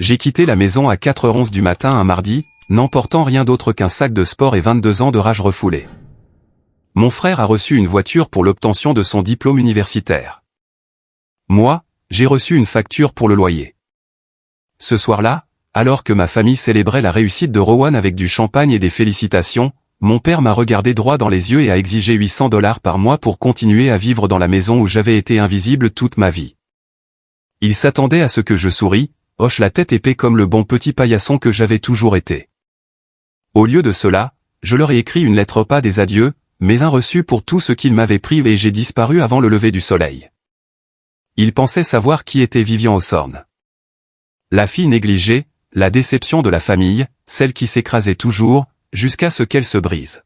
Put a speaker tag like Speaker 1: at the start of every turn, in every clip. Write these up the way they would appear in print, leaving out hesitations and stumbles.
Speaker 1: J'ai quitté la maison à 4h11 du matin un mardi, n'emportant rien d'autre qu'un sac de sport et 22 ans de rage refoulée. Mon frère a reçu une voiture pour l'obtention de son diplôme universitaire. Moi, j'ai reçu une facture pour le loyer. Ce soir-là, alors que ma famille célébrait la réussite de Rowan avec du champagne et des félicitations, mon père m'a regardé droit dans les yeux et a exigé $800 par mois pour continuer à vivre dans la maison où j'avais été invisible toute ma vie. Il s'attendait à ce que je sourie, hoche la tête épais comme le bon petit paillasson que j'avais toujours été. Au lieu de cela, je leur ai écrit une lettre pas des adieux, mais un reçu pour tout ce qu'ils m'avaient pris et j'ai disparu avant le lever du soleil. Ils pensaient savoir qui était Vivian Hawthorne. La fille négligée, la déception de la famille, celle qui s'écrasait toujours, jusqu'à ce qu'elle se brise.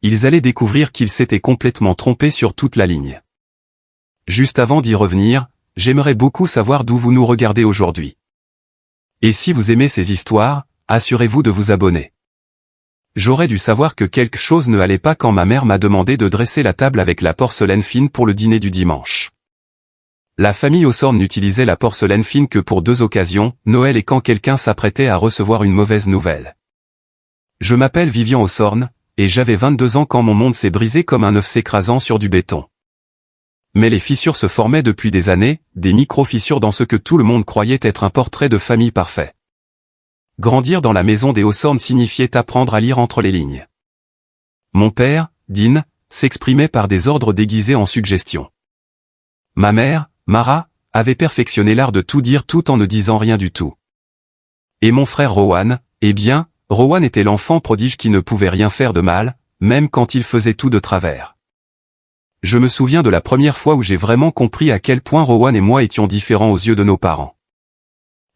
Speaker 1: Ils allaient découvrir qu'ils s'étaient complètement trompés sur toute la ligne. Juste avant d'y revenir, j'aimerais beaucoup savoir d'où vous nous regardez aujourd'hui. Et si vous aimez ces histoires, assurez-vous de vous abonner. J'aurais dû savoir que quelque chose ne allait pas quand ma mère m'a demandé de dresser la table avec la porcelaine fine pour le dîner du dimanche. La famille Hawthorne n'utilisait la porcelaine fine que pour 2 occasions, Noël et quand quelqu'un s'apprêtait à recevoir une mauvaise nouvelle. Je m'appelle Vivian Hawthorne, et j'avais 22 ans quand mon monde s'est brisé comme un œuf s'écrasant sur du béton. Mais les fissures se formaient depuis des années, des micro-fissures dans ce que tout le monde croyait être un portrait de famille parfait. Grandir dans la maison des Hawthorne signifiait apprendre à lire entre les lignes. Mon père, Dean, s'exprimait par des ordres déguisés en suggestions. Ma mère, Mara, avait perfectionné l'art de tout dire tout en ne disant rien du tout. Et mon frère Rowan, eh bien, Rowan était l'enfant prodige qui ne pouvait rien faire de mal, même quand il faisait tout de travers. Je me souviens de la première fois où j'ai vraiment compris à quel point Rowan et moi étions différents aux yeux de nos parents.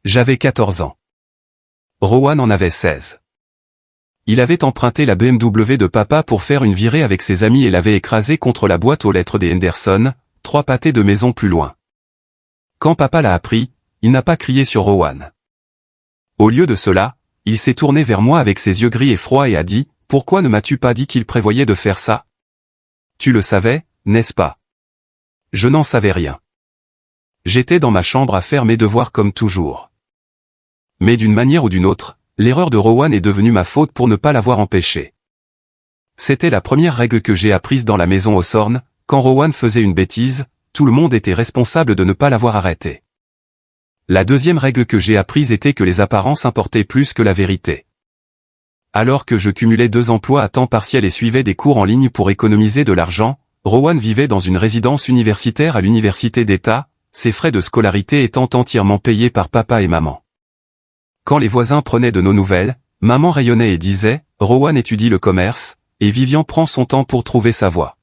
Speaker 1: J'avais 14 ans. Rowan en avait 16. Il avait emprunté la BMW de papa pour faire une virée avec ses amis et l'avait écrasée contre la boîte aux lettres des Henderson, 3 pâtés de maison plus loin. Quand papa l'a appris, il n'a pas crié sur Rowan. Au lieu de cela, il s'est tourné vers moi avec ses yeux gris et froids et a dit « Pourquoi ne m'as-tu pas dit qu'il prévoyait de faire ça ? Tu le savais, n'est-ce pas ?» Je n'en savais rien. J'étais dans ma chambre à faire mes devoirs comme toujours. Mais d'une manière ou d'une autre, l'erreur de Rowan est devenue ma faute pour ne pas l'avoir empêché. C'était la première règle que j'ai apprise dans la maison Hawthorne, quand Rowan faisait une bêtise, tout le monde était responsable de ne pas l'avoir arrêté. La deuxième règle que j'ai apprise était que les apparences importaient plus que la vérité. Alors que je cumulais 2 emplois à temps partiel et suivais des cours en ligne pour économiser de l'argent, Rowan vivait dans une résidence universitaire à l'université d'État, ses frais de scolarité étant entièrement payés par papa et maman. Quand les voisins prenaient de nos nouvelles, maman rayonnait et disait « Rowan étudie le commerce, et Vivian prend son temps pour trouver sa voie. »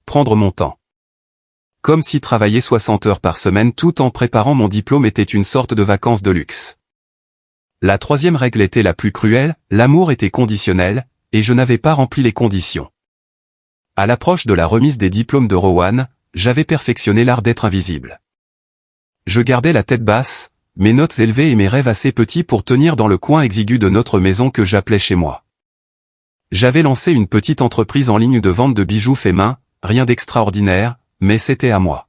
Speaker 1: Prendre mon temps. Comme si travailler 60 heures par semaine tout en préparant mon diplôme était une sorte de vacances de luxe. La troisième règle était la plus cruelle, l'amour était conditionnel, et je n'avais pas rempli les conditions. À l'approche de la remise des diplômes de Rowan, j'avais perfectionné l'art d'être invisible. Je gardais la tête basse, mes notes élevées et mes rêves assez petits pour tenir dans le coin exigu de notre maison que j'appelais chez moi. J'avais lancé une petite entreprise en ligne de vente de bijoux faits main, rien d'extraordinaire, mais c'était à moi.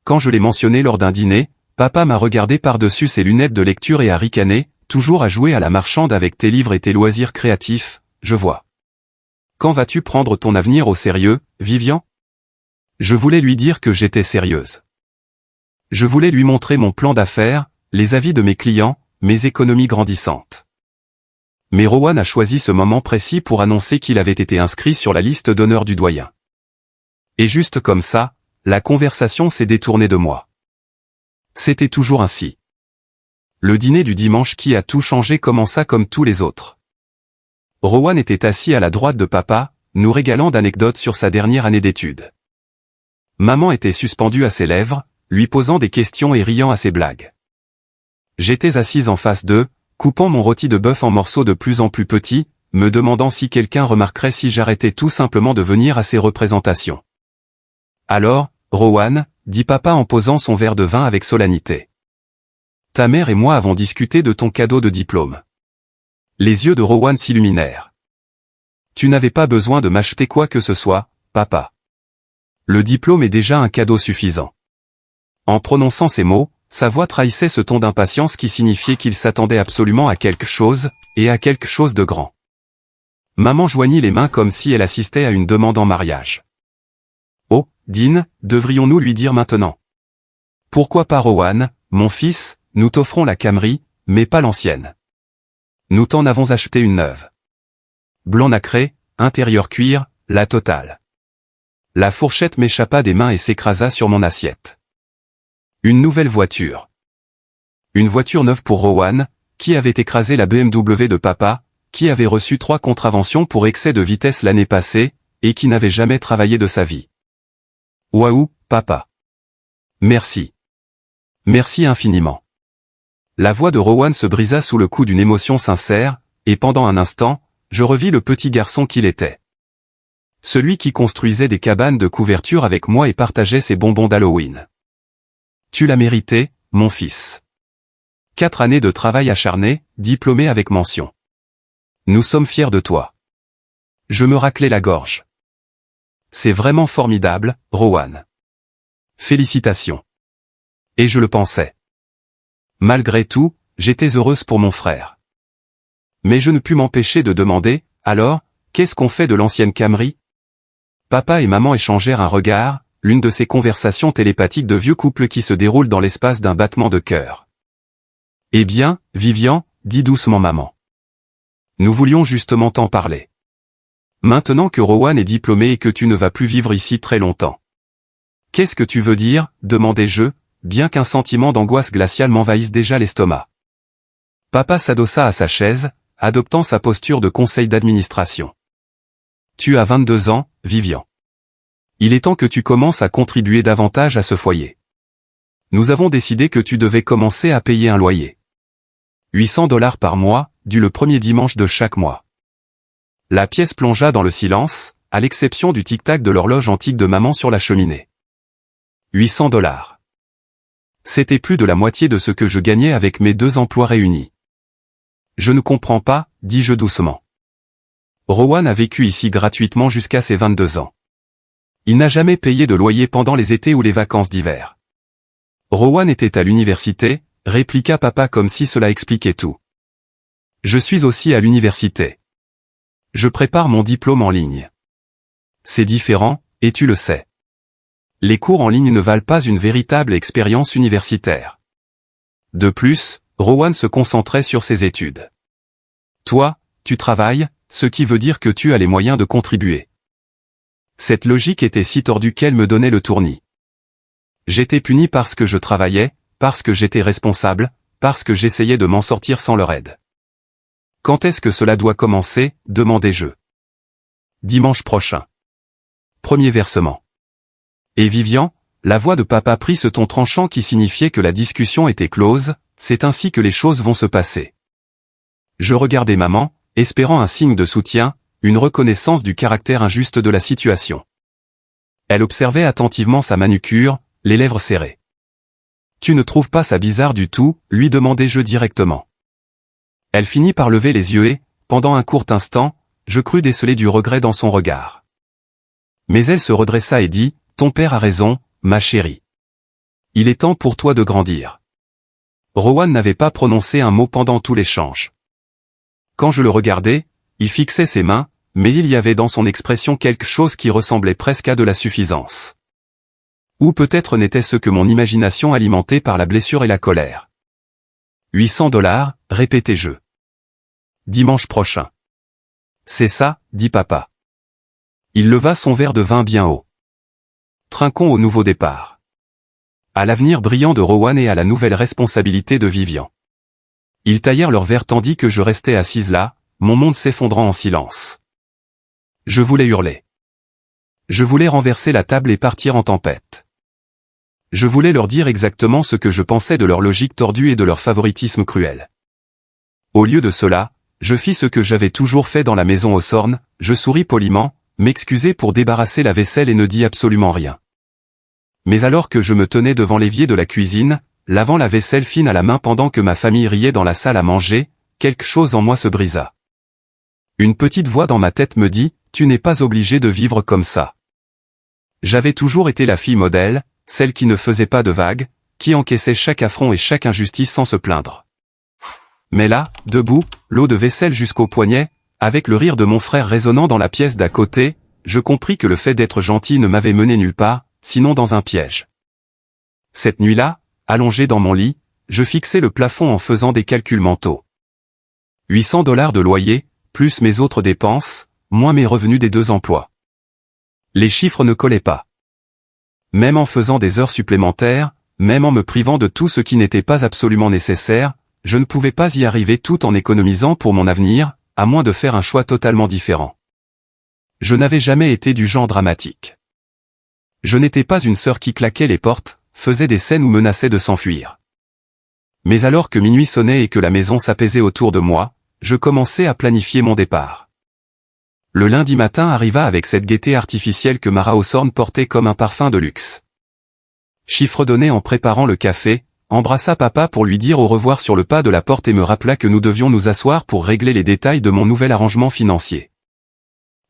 Speaker 1: Quand je l'ai mentionné lors d'un dîner, papa m'a regardé par-dessus ses lunettes de lecture et a ricané, toujours à jouer à la marchande avec tes livres et tes loisirs créatifs, je vois. Quand vas-tu prendre ton avenir au sérieux, Vivian ? Je voulais lui dire que j'étais sérieuse. Je voulais lui montrer mon plan d'affaires, les avis de mes clients, mes économies grandissantes. Mais Rowan a choisi ce moment précis pour annoncer qu'il avait été inscrit sur la liste d'honneur du doyen. Et juste comme ça, la conversation s'est détournée de moi. C'était toujours ainsi. Le dîner du dimanche qui a tout changé commença comme tous les autres. Rowan était assis à la droite de papa, nous régalant d'anecdotes sur sa dernière année d'études. Maman était suspendue à ses lèvres, lui posant des questions et riant à ses blagues. J'étais assise en face d'eux, coupant mon rôti de bœuf en morceaux de plus en plus petits, me demandant si quelqu'un remarquerait si j'arrêtais tout simplement de venir à ces représentations. Alors, Rowan, dit papa en posant son verre de vin avec solennité. Ta mère et moi avons discuté de ton cadeau de diplôme. Les yeux de Rowan s'illuminèrent. Tu n'avais pas besoin de m'acheter quoi que ce soit, papa. Le diplôme est déjà un cadeau suffisant. En prononçant ces mots, sa voix trahissait ce ton d'impatience qui signifiait qu'il s'attendait absolument à quelque chose, et à quelque chose de grand. Maman joignit les mains comme si elle assistait à une demande en mariage. Oh, Dean, devrions-nous lui dire maintenant? Pourquoi pas Rowan, mon fils, nous t'offrons la Camry, mais pas l'ancienne. Nous t'en avons acheté une neuve. Blanc nacré, intérieur cuir, la totale. La fourchette m'échappa des mains et s'écrasa sur mon assiette. Une nouvelle voiture. Une voiture neuve pour Rowan, qui avait écrasé la BMW de papa, qui avait reçu 3 contraventions pour excès de vitesse l'année passée, et qui n'avait jamais travaillé de sa vie. Waouh, papa. Merci. Merci infiniment. La voix de Rowan se brisa sous le coup d'une émotion sincère, et pendant un instant, je revis le petit garçon qu'il était. Celui qui construisait des cabanes de couverture avec moi et partageait ses bonbons d'Halloween. Tu l'as mérité, mon fils. 4 années de travail acharné, diplômé avec mention. Nous sommes fiers de toi. Je me raclais la gorge. C'est vraiment formidable, Rowan. Félicitations. Et je le pensais. Malgré tout, j'étais heureuse pour mon frère. Mais je ne pus m'empêcher de demander, alors, qu'est-ce qu'on fait de l'ancienne Camry? Papa et maman échangèrent un regard, l'une de ces conversations télépathiques de vieux couple qui se déroulent dans l'espace d'un battement de cœur. Eh bien, Vivian, dit doucement maman. Nous voulions justement t'en parler. Maintenant que Rowan est diplômé et que tu ne vas plus vivre ici très longtemps. Qu'est-ce que tu veux dire, demandai-je, bien qu'un sentiment d'angoisse glaciale m'envahisse déjà l'estomac. Papa s'adossa à sa chaise, adoptant sa posture de conseil d'administration. Tu as 22 ans, Vivian. Il est temps que tu commences à contribuer davantage à ce foyer. Nous avons décidé que tu devais commencer à payer un loyer. $800 par mois, dû le premier dimanche de chaque mois. La pièce plongea dans le silence, à l'exception du tic-tac de l'horloge antique de maman sur la cheminée. $800. C'était plus de la moitié de ce que je gagnais avec mes 2 emplois réunis. Je ne comprends pas, dis-je doucement. Rowan a vécu ici gratuitement jusqu'à ses 22 ans. Il n'a jamais payé de loyer pendant les étés ou les vacances d'hiver. Rowan était à l'université, répliqua papa comme si cela expliquait tout. Je suis aussi à l'université. Je prépare mon diplôme en ligne. C'est différent, et tu le sais. Les cours en ligne ne valent pas une véritable expérience universitaire. De plus, Rowan se concentrait sur ses études. Toi, tu travailles, ce qui veut dire que tu as les moyens de contribuer. Cette logique était si tordue qu'elle me donnait le tournis. J'étais puni parce que je travaillais, parce que j'étais responsable, parce que j'essayais de m'en sortir sans leur aide. Quand est-ce que cela doit commencer, demandai-je. Dimanche prochain. Premier versement. Et Vivian, la voix de papa prit ce ton tranchant qui signifiait que la discussion était close, c'est ainsi que les choses vont se passer. Je regardai maman, espérant un signe de soutien, une reconnaissance du caractère injuste de la situation. Elle observait attentivement sa manucure, les lèvres serrées. Tu ne trouves pas ça bizarre du tout, lui demandai-je directement. Elle finit par lever les yeux et, pendant un court instant, je crus déceler du regret dans son regard. Mais elle se redressa et dit, ton père a raison, ma chérie. Il est temps pour toi de grandir. Rowan n'avait pas prononcé un mot pendant tout l'échange. Quand je le regardais, il fixait ses mains, mais il y avait dans son expression quelque chose qui ressemblait presque à de la suffisance. Ou peut-être n'était-ce que mon imagination alimentée par la blessure et la colère. $800, répétai-je. Dimanche prochain. C'est ça, dit papa. Il leva son verre de vin bien haut. Trinquons au nouveau départ. À l'avenir brillant de Rowan et à la nouvelle responsabilité de Vivian. Ils taillèrent leur verre tandis que je restais assise là, mon monde s'effondrant en silence. Je voulais hurler. Je voulais renverser la table et partir en tempête. Je voulais leur dire exactement ce que je pensais de leur logique tordue et de leur favoritisme cruel. Au lieu de cela, je fis ce que j'avais toujours fait dans la maison Hawthorne, je souris poliment, m'excusai pour débarrasser la vaisselle et ne dis absolument rien. Mais alors que je me tenais devant l'évier de la cuisine, lavant la vaisselle fine à la main pendant que ma famille riait dans la salle à manger, quelque chose en moi se brisa. Une petite voix dans ma tête me dit, tu n'es pas obligé de vivre comme ça. J'avais toujours été la fille modèle, celle qui ne faisait pas de vagues, qui encaissait chaque affront et chaque injustice sans se plaindre. Mais là, debout, l'eau de vaisselle jusqu'au poignet, avec le rire de mon frère résonnant dans la pièce d'à côté, je compris que le fait d'être gentil ne m'avait mené nulle part, sinon dans un piège. Cette nuit-là, allongé dans mon lit, je fixais le plafond en faisant des calculs mentaux. $800 de loyer, plus mes autres dépenses, moins mes revenus des 2 emplois. Les chiffres ne collaient pas. Même en faisant des heures supplémentaires, même en me privant de tout ce qui n'était pas absolument nécessaire, je ne pouvais pas y arriver tout en économisant pour mon avenir, à moins de faire un choix totalement différent. Je n'avais jamais été du genre dramatique. Je n'étais pas une sœur qui claquait les portes, faisait des scènes ou menaçait de s'enfuir. Mais alors que minuit sonnait et que la maison s'apaisait autour de moi, je commençais à planifier mon départ. Le lundi matin arriva avec cette gaieté artificielle que Mara Hawthorne portait comme un parfum de luxe. Chiffre donné en préparant le café, embrassa papa pour lui dire au revoir sur le pas de la porte et me rappela que nous devions nous asseoir pour régler les détails de mon nouvel arrangement financier.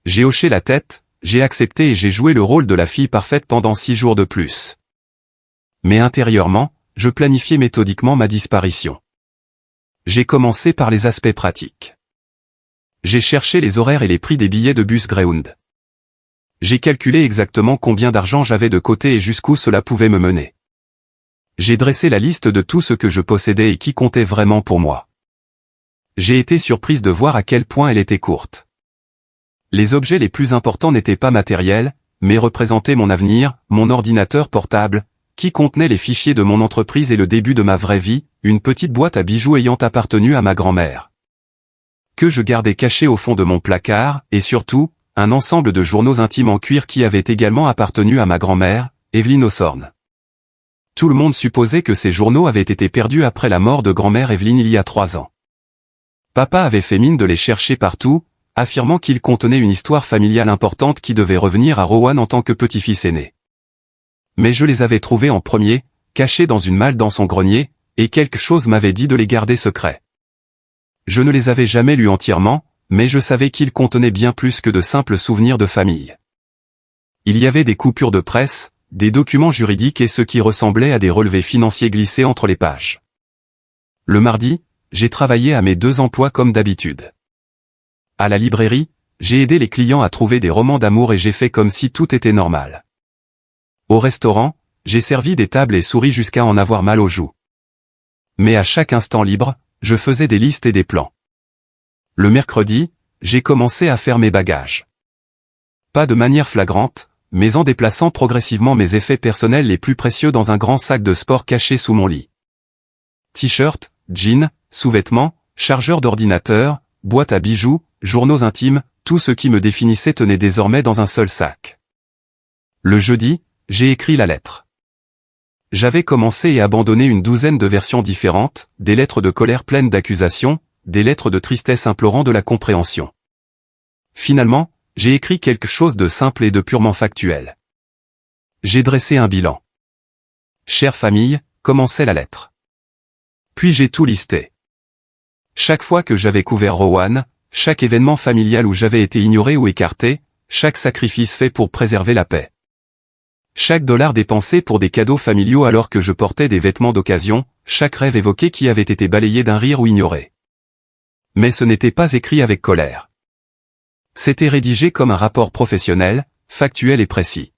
Speaker 1: J'ai hoché la tête, j'ai accepté et j'ai joué le rôle de la fille parfaite pendant 6 jours de plus. Mais intérieurement, je planifiais méthodiquement ma disparition. J'ai commencé par les aspects pratiques. J'ai cherché les horaires et les prix des billets de bus Greyhound. J'ai calculé exactement combien d'argent j'avais de côté et jusqu'où cela pouvait me mener. J'ai dressé la liste de tout ce que je possédais et qui comptait vraiment pour moi. J'ai été surprise de voir à quel point elle était courte. Les objets les plus importants n'étaient pas matériels, mais représentaient mon avenir, mon ordinateur portable, qui contenait les fichiers de mon entreprise et le début de ma vraie vie, une petite boîte à bijoux ayant appartenu à ma grand-mère, que je gardais caché au fond de mon placard, et surtout, un ensemble de journaux intimes en cuir qui avaient également appartenu à ma grand-mère, Evelyn Hawthorne. Tout le monde supposait que ces journaux avaient été perdus après la mort de grand-mère Evelyn il y a 3 ans. Papa avait fait mine de les chercher partout, affirmant qu'ils contenaient une histoire familiale importante qui devait revenir à Rowan en tant que petit-fils aîné. Mais je les avais trouvés en premier, cachés dans une malle dans son grenier, et quelque chose m'avait dit de les garder secrets. Je ne les avais jamais lus entièrement, mais je savais qu'ils contenaient bien plus que de simples souvenirs de famille. Il y avait des coupures de presse, des documents juridiques et ce qui ressemblait à des relevés financiers glissés entre les pages. Le mardi, j'ai travaillé à mes 2 emplois comme d'habitude. À la librairie, j'ai aidé les clients à trouver des romans d'amour et j'ai fait comme si tout était normal. Au restaurant, j'ai servi des tables et souri jusqu'à en avoir mal aux joues. Mais à chaque instant libre, je faisais des listes et des plans. Le mercredi, j'ai commencé à faire mes bagages. Pas de manière flagrante, mais en déplaçant progressivement mes effets personnels les plus précieux dans un grand sac de sport caché sous mon lit. T-shirt, jeans, sous-vêtements, chargeur d'ordinateur, boîte à bijoux, journaux intimes, tout ce qui me définissait tenait désormais dans un seul sac. Le jeudi, j'ai écrit la lettre. J'avais commencé et abandonné une 12aine de versions différentes, des lettres de colère pleines d'accusations, des lettres de tristesse implorant de la compréhension. Finalement, j'ai écrit quelque chose de simple et de purement factuel. J'ai dressé un bilan. Chère famille, commençait la lettre. Puis j'ai tout listé. Chaque fois que j'avais couvert Rowan, chaque événement familial où j'avais été ignoré ou écarté, chaque sacrifice fait pour préserver la paix. Chaque dollar dépensé pour des cadeaux familiaux alors que je portais des vêtements d'occasion, chaque rêve évoqué qui avait été balayé d'un rire ou ignoré. Mais ce n'était pas écrit avec colère. C'était rédigé comme un rapport professionnel, factuel et précis.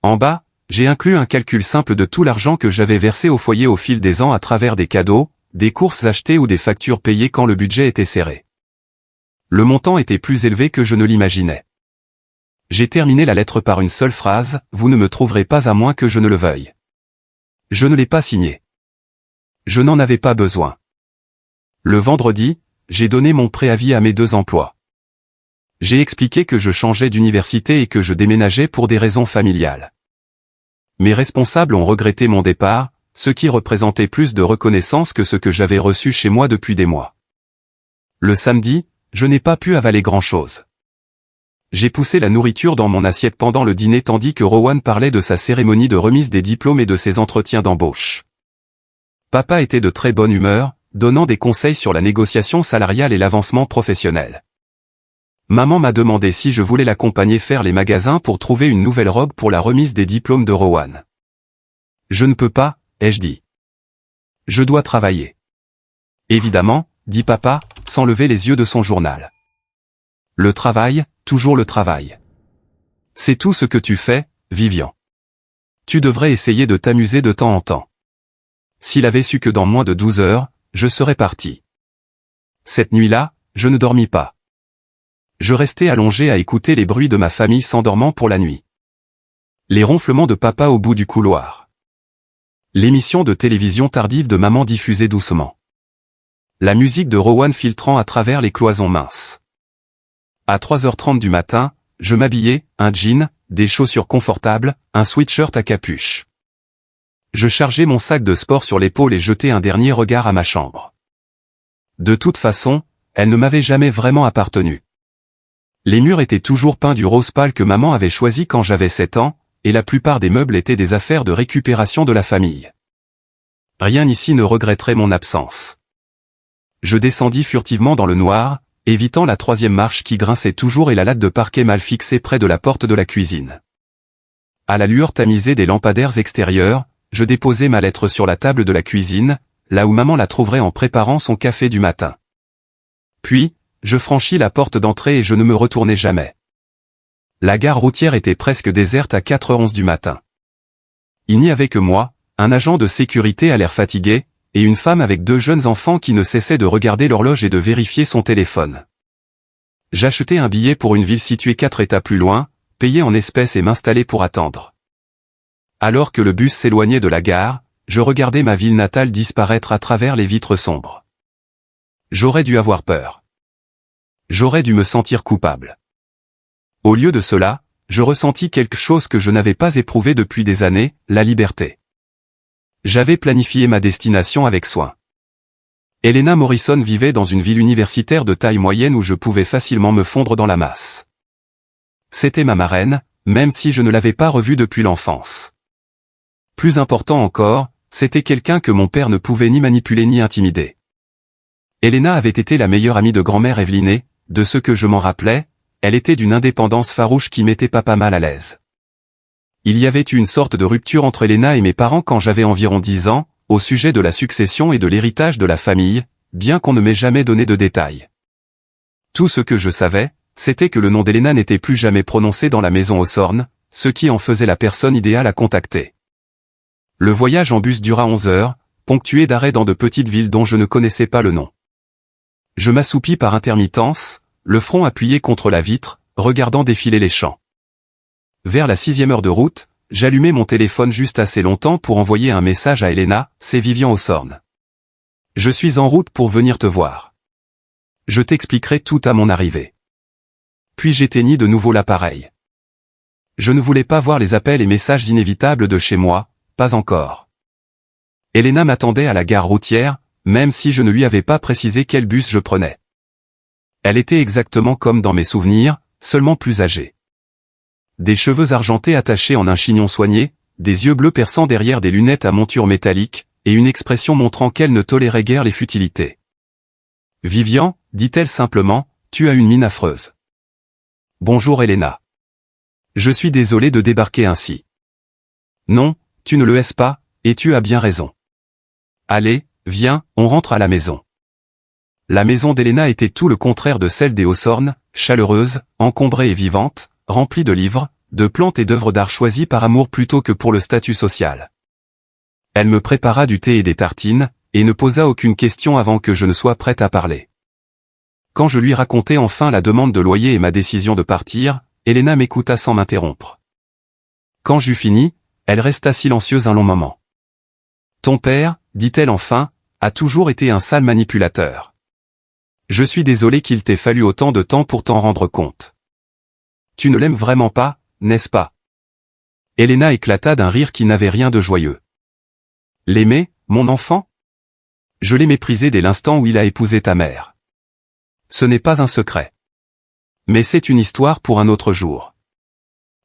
Speaker 1: En bas, j'ai inclus un calcul simple de tout l'argent que j'avais versé au foyer au fil des ans à travers des cadeaux, des courses achetées ou des factures payées quand le budget était serré. Le montant était plus élevé que je ne l'imaginais. J'ai terminé la lettre par une seule phrase, « Vous ne me trouverez pas à moins que je ne le veuille ». Je ne l'ai pas signé. Je n'en avais pas besoin. Le vendredi, j'ai donné mon préavis à mes 2 emplois. J'ai expliqué que je changeais d'université et que je déménageais pour des raisons familiales. Mes responsables ont regretté mon départ, ce qui représentait plus de reconnaissance que ce que j'avais reçu chez moi depuis des mois. Le samedi, je n'ai pas pu avaler grand-chose. J'ai poussé la nourriture dans mon assiette pendant le dîner tandis que Rowan parlait de sa cérémonie de remise des diplômes et de ses entretiens d'embauche. Papa était de très bonne humeur, donnant des conseils sur la négociation salariale et l'avancement professionnel. Maman m'a demandé si je voulais l'accompagner faire les magasins pour trouver une nouvelle robe pour la remise des diplômes de Rowan. Je ne peux pas, ai-je dit. Je dois travailler. Évidemment, dit papa, sans lever les yeux de son journal. Le travail, toujours le travail. C'est tout ce que tu fais, Vivian. Tu devrais essayer de t'amuser de temps en temps. S'il avait su que dans moins de 12 heures, je serais parti. Cette nuit-là, je ne dormis pas. Je restais allongé à écouter les bruits de ma famille s'endormant pour la nuit. Les ronflements de papa au bout du couloir. L'émission de télévision tardive de maman diffusée doucement. La musique de Rowan filtrant à travers les cloisons minces. À 3h30 du matin, je m'habillais, un jean, des chaussures confortables, un sweatshirt à capuche. Je chargeais mon sac de sport sur l'épaule et jetais un dernier regard à ma chambre. De toute façon, elle ne m'avait jamais vraiment appartenu. Les murs étaient toujours peints du rose pâle que maman avait choisi quand j'avais 7 ans, et la plupart des meubles étaient des affaires de récupération de la famille. Rien ici ne regretterait mon absence. Je descendis furtivement dans le noir, évitant la 3e marche qui grinçait toujours et la latte de parquet mal fixée près de la porte de la cuisine. À la lueur tamisée des lampadaires extérieurs, je déposai ma lettre sur la table de la cuisine, là où maman la trouverait en préparant son café du matin. Puis, je franchis la porte d'entrée et je ne me retournai jamais. La gare routière était presque déserte à 4h11 du matin. Il n'y avait que moi, un agent de sécurité à l'air fatigué, et une femme avec 2 jeunes enfants qui ne cessaient de regarder l'horloge et de vérifier son téléphone. J'achetai un billet pour une ville située 4 états plus loin, payai en espèces et m'installai pour attendre. Alors que le bus s'éloignait de la gare, je regardais ma ville natale disparaître à travers les vitres sombres. J'aurais dû avoir peur. J'aurais dû me sentir coupable. Au lieu de cela, je ressentis quelque chose que je n'avais pas éprouvé depuis des années, la liberté. J'avais planifié ma destination avec soin. Helena Morrison vivait dans une ville universitaire de taille moyenne où je pouvais facilement me fondre dans la masse. C'était ma marraine, même si je ne l'avais pas revue depuis l'enfance. Plus important encore, c'était quelqu'un que mon père ne pouvait ni manipuler ni intimider. Helena avait été la meilleure amie de grand-mère Evelyne, de ce que je m'en rappelais, elle était d'une indépendance farouche qui mettait papa mal à l'aise. Il y avait eu une sorte de rupture entre Helena et mes parents quand j'avais environ 10 ans, au sujet de la succession et de l'héritage de la famille, bien qu'on ne m'ait jamais donné de détails. Tout ce que je savais, c'était que le nom d'Helena n'était plus jamais prononcé dans la maison Hawthorne, ce qui en faisait la personne idéale à contacter. Le voyage en bus dura 11 heures, ponctué d'arrêts dans de petites villes dont je ne connaissais pas le nom. Je m'assoupis par intermittence, le front appuyé contre la vitre, regardant défiler les champs. Vers la 6e heure de route, j'allumai mon téléphone juste assez longtemps pour envoyer un message à Helena, c'est Vivian Hawthorne. Je suis en route pour venir te voir. Je t'expliquerai tout à mon arrivée. Puis j'éteignis de nouveau l'appareil. Je ne voulais pas voir les appels et messages inévitables de chez moi, pas encore. Helena m'attendait à la gare routière, même si je ne lui avais pas précisé quel bus je prenais. Elle était exactement comme dans mes souvenirs, seulement plus âgée. Des cheveux argentés attachés en un chignon soigné, des yeux bleus perçant derrière des lunettes à monture métallique, et une expression montrant qu'elle ne tolérait guère les futilités. « Vivian, dit-elle simplement, tu as une mine affreuse. »« Bonjour Helena. Je suis désolé de débarquer ainsi. »« Non, tu ne le es pas, et tu as bien raison. Allez, viens, on rentre à la maison. » La maison d'Helena était tout le contraire de celle des Hawthorne, chaleureuse, encombrée et vivante, remplie de livres, de plantes et d'œuvres d'art choisies par amour plutôt que pour le statut social. Elle me prépara du thé et des tartines, et ne posa aucune question avant que je ne sois prête à parler. Quand je lui racontai enfin la demande de loyer et ma décision de partir, Helena m'écouta sans m'interrompre. Quand j'eus fini, elle resta silencieuse un long moment. « Ton père, dit-elle enfin, a toujours été un sale manipulateur. Je suis désolé qu'il t'ait fallu autant de temps pour t'en rendre compte. Tu ne l'aimes vraiment pas, n'est-ce pas ?» Helena éclata d'un rire qui n'avait rien de joyeux. « L'aimer, mon enfant ? Je l'ai méprisé dès l'instant où il a épousé ta mère. Ce n'est pas un secret. Mais c'est une histoire pour un autre jour.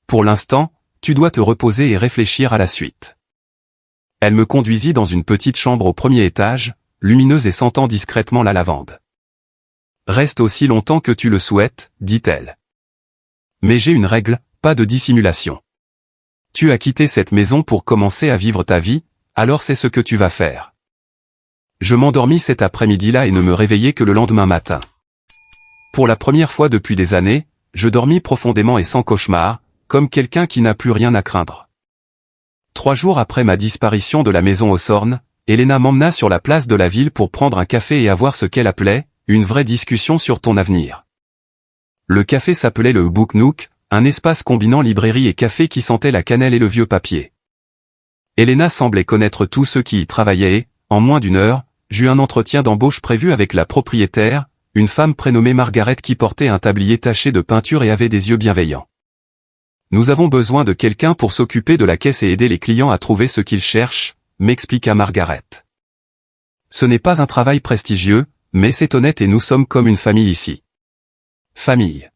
Speaker 1: Pour l'instant, tu dois te reposer et réfléchir à la suite. » Elle me conduisit dans une petite chambre au 1er étage, lumineuse et sentant discrètement la lavande. « Reste aussi longtemps que tu le souhaites, dit-elle. Mais j'ai une règle, pas de dissimulation. Tu as quitté cette maison pour commencer à vivre ta vie, alors c'est ce que tu vas faire. Je m'endormis cet après-midi-là et ne me réveillai que le lendemain matin. Pour la première fois depuis des années, je dormis profondément et sans cauchemar, comme quelqu'un qui n'a plus rien à craindre. 3 jours après ma disparition de la maison Hawthorne, Elena m'emmena sur la place de la ville pour prendre un café et avoir ce qu'elle appelait « une vraie discussion sur ton avenir ». Le café s'appelait le Book Nook, un espace combinant librairie et café qui sentait la cannelle et le vieux papier. Elena semblait connaître tous ceux qui y travaillaient et, en moins d'1 heure, j'eus un entretien d'embauche prévu avec la propriétaire, une femme prénommée Margaret qui portait un tablier taché de peinture et avait des yeux bienveillants. Nous avons besoin de quelqu'un pour s'occuper de la caisse et aider les clients à trouver ce qu'ils cherchent, m'expliqua Margaret. Ce n'est pas un travail prestigieux, mais c'est honnête et nous sommes comme une famille ici. Famille.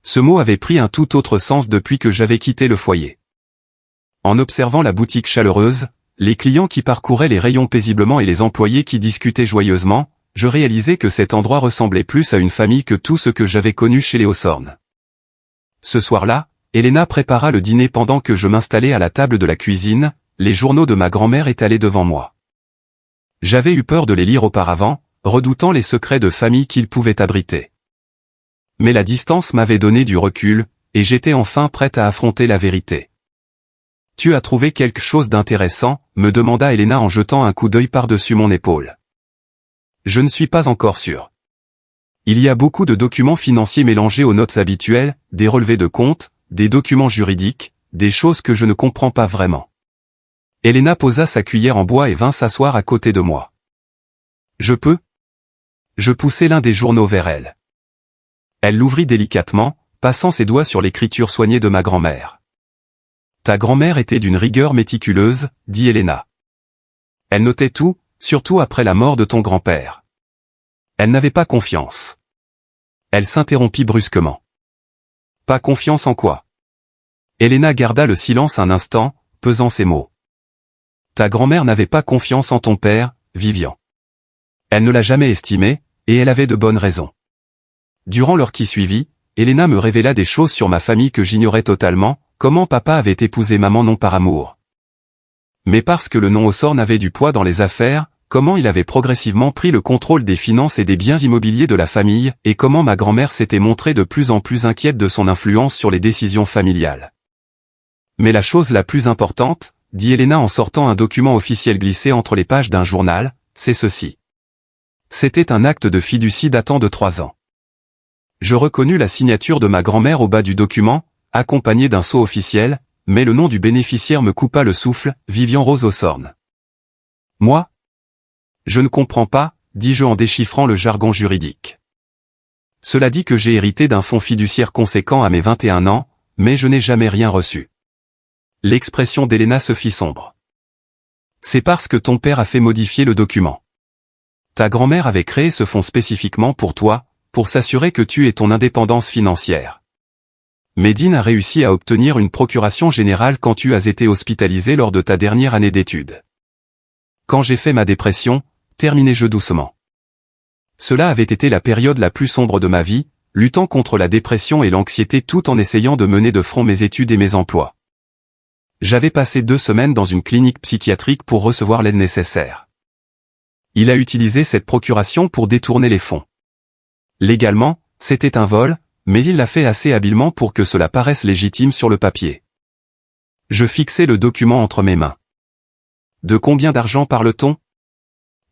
Speaker 1: Ce mot avait pris un tout autre sens depuis que j'avais quitté le foyer. En observant la boutique chaleureuse, les clients qui parcouraient les rayons paisiblement et les employés qui discutaient joyeusement, je réalisais que cet endroit ressemblait plus à une famille que tout ce que j'avais connu chez les Hawthorne. Ce soir-là, Elena prépara le dîner pendant que je m'installais à la table de la cuisine, les journaux de ma grand-mère étalés devant moi. J'avais eu peur de les lire auparavant, redoutant les secrets de famille qu'ils pouvaient abriter. Mais la distance m'avait donné du recul, et j'étais enfin prête à affronter la vérité. « Tu as trouvé quelque chose d'intéressant ?» me demanda Elena en jetant un coup d'œil par-dessus mon épaule. Je ne suis pas encore sûr. Il y a beaucoup de documents financiers mélangés aux notes habituelles, des relevés de comptes, des documents juridiques, des choses que je ne comprends pas vraiment. Elena posa sa cuillère en bois et vint s'asseoir à côté de moi. Je peux ? Je poussai l'un des journaux vers elle. Elle l'ouvrit délicatement, passant ses doigts sur l'écriture soignée de ma grand-mère. Ta grand-mère était d'une rigueur méticuleuse, dit Elena. Elle notait tout, surtout après la mort de ton grand-père. Elle n'avait pas confiance. Elle s'interrompit brusquement. Pas confiance en quoi? Elena garda le silence un instant, pesant ses mots. Ta grand-mère n'avait pas confiance en ton père, Vivian. Elle ne l'a jamais estimé, et elle avait de bonnes raisons. Durant l'heure qui suivit, Elena me révéla des choses sur ma famille que j'ignorais totalement, comment papa avait épousé maman non par amour. Mais parce que le nom Hawthorne avait du poids dans les affaires, comment il avait progressivement pris le contrôle des finances et des biens immobiliers de la famille, et comment ma grand-mère s'était montrée de plus en plus inquiète de son influence sur les décisions familiales. Mais la chose la plus importante, dit Elena en sortant un document officiel glissé entre les pages d'un journal, c'est ceci. C'était un acte de fiducie datant de 3 ans. Je reconnus la signature de ma grand-mère au bas du document, accompagné d'un sceau officiel, mais le nom du bénéficiaire me coupa le souffle, Vivian Rose Hawthorne. Moi? Je ne comprends pas, dis-je en déchiffrant le jargon juridique. Cela dit que j'ai hérité d'un fonds fiduciaire conséquent à mes 21 ans, mais je n'ai jamais rien reçu. L'expression d'Elena se fit sombre. C'est parce que ton père a fait modifier le document. Ta grand-mère avait créé ce fonds spécifiquement pour toi, pour s'assurer que tu aies ton indépendance financière. Medine a réussi à obtenir une procuration générale quand tu as été hospitalisé lors de ta dernière année d'études. Quand j'ai fait ma dépression, terminai-je doucement. Cela avait été la période la plus sombre de ma vie, luttant contre la dépression et l'anxiété tout en essayant de mener de front mes études et mes emplois. J'avais passé 2 semaines dans une clinique psychiatrique pour recevoir l'aide nécessaire. Il a utilisé cette procuration pour détourner les fonds. Légalement, c'était un vol, mais il l'a fait assez habilement pour que cela paraisse légitime sur le papier. Je fixai le document entre mes mains. De combien d'argent parle-t-on?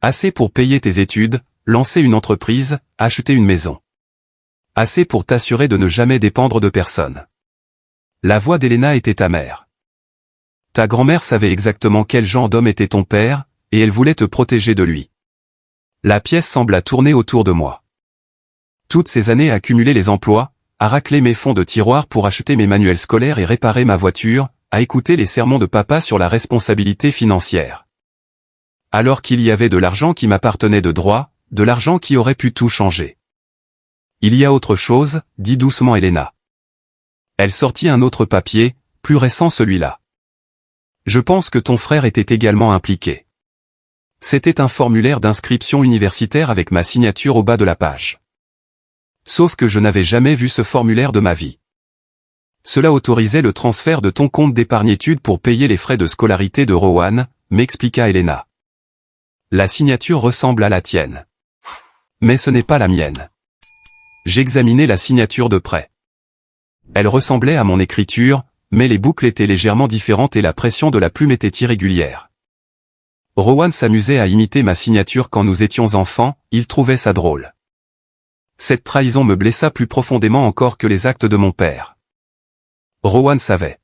Speaker 1: Assez pour payer tes études, lancer une entreprise, acheter une maison. Assez pour t'assurer de ne jamais dépendre de personne. La voix d'Elena était amère. Ta grand-mère savait exactement quel genre d'homme était ton père, et elle voulait te protéger de lui. La pièce sembla tourner autour de moi. Toutes ces années à accumuler les emplois, à racler mes fonds de tiroir pour acheter mes manuels scolaires et réparer ma voiture, à écouter les sermons de papa sur la responsabilité financière. Alors qu'il y avait de l'argent qui m'appartenait de droit, de l'argent qui aurait pu tout changer. Il y a autre chose, dit doucement Elena. Elle sortit un autre papier, plus récent celui-là. Je pense que ton frère était également impliqué. C'était un formulaire d'inscription universitaire avec ma signature au bas de la page. Sauf que je n'avais jamais vu ce formulaire de ma vie. Cela autorisait le transfert de ton compte d'épargne études pour payer les frais de scolarité de Rowan, m'expliqua Elena. La signature ressemble à la tienne. Mais ce n'est pas la mienne. J'examinai la signature de près. Elle ressemblait à mon écriture, mais les boucles étaient légèrement différentes et la pression de la plume était irrégulière. Rowan s'amusait à imiter ma signature quand nous étions enfants, il trouvait ça drôle. Cette trahison me blessa plus profondément encore que les actes de mon père. Rowan savait.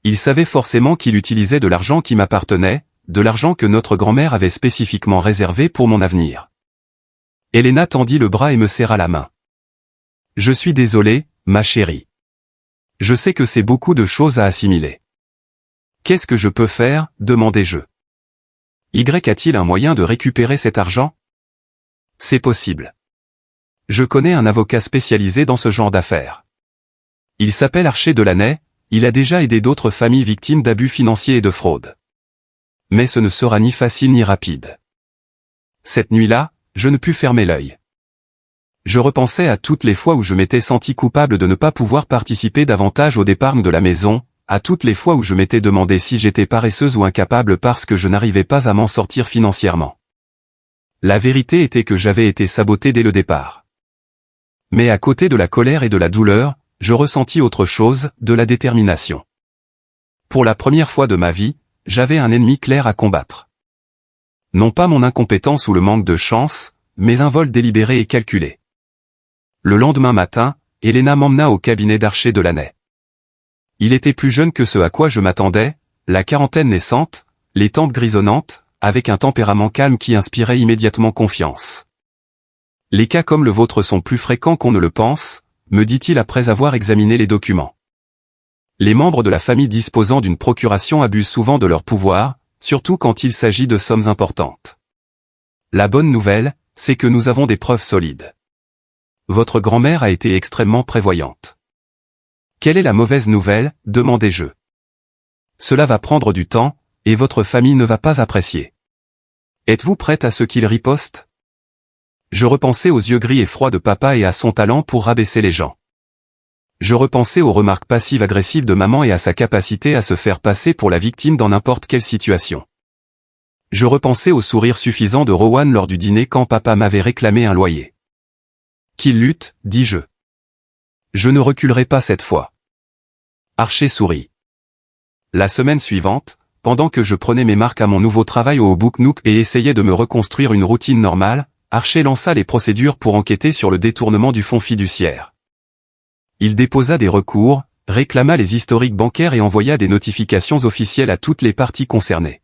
Speaker 1: Il savait forcément qu'il utilisait de l'argent qui m'appartenait, de l'argent que notre grand-mère avait spécifiquement réservé pour mon avenir. Elena tendit le bras et me serra la main. Je suis désolé, ma chérie. Je sais que c'est beaucoup de choses à assimiler. Qu'est-ce que je peux faire, demandai-je. Y a-t-il un moyen de récupérer cet argent? C'est possible. Je connais un avocat spécialisé dans ce genre d'affaires. Il s'appelle Archer Delaney, il a déjà aidé d'autres familles victimes d'abus financiers et de fraude. Mais ce ne sera ni facile ni rapide. Cette nuit-là, je ne pus fermer l'œil. Je repensais à toutes les fois où je m'étais senti coupable de ne pas pouvoir participer davantage au d'épargne de la maison, à toutes les fois où je m'étais demandé si j'étais paresseuse ou incapable parce que je n'arrivais pas à m'en sortir financièrement. La vérité était que j'avais été saboté dès le départ. Mais à côté de la colère et de la douleur, je ressentis autre chose, de la détermination. Pour la première fois de ma vie, j'avais un ennemi clair à combattre. Non pas mon incompétence ou le manque de chance, mais un vol délibéré et calculé. Le lendemain matin, Elena m'emmena au cabinet d'Archer Delaney. Il était plus jeune que ce à quoi je m'attendais, la quarantaine naissante, les tempes grisonnantes, avec un tempérament calme qui inspirait immédiatement confiance. Les cas comme le vôtre sont plus fréquents qu'on ne le pense, me dit-il après avoir examiné les documents. Les membres de la famille disposant d'une procuration abusent souvent de leur pouvoir, surtout quand il s'agit de sommes importantes. La bonne nouvelle, c'est que nous avons des preuves solides. Votre grand-mère a été extrêmement prévoyante. Quelle est la mauvaise nouvelle, demandai-je. Cela va prendre du temps, et votre famille ne va pas apprécier. Êtes-vous prête à ce qu'il riposte? Je repensais aux yeux gris et froids de papa et à son talent pour rabaisser les gens. Je repensais aux remarques passives-agressives de maman et à sa capacité à se faire passer pour la victime dans n'importe quelle situation. Je repensais au sourire suffisant de Rowan lors du dîner quand papa m'avait réclamé un loyer. Qu'il lutte, dis-je. Je ne reculerai pas cette fois. Archer sourit. La semaine suivante, pendant que je prenais mes marques à mon nouveau travail au Book Nook et essayais de me reconstruire une routine normale, Archer lança les procédures pour enquêter sur le détournement du fonds fiduciaire. Il déposa des recours, réclama les historiques bancaires et envoya des notifications officielles à toutes les parties concernées.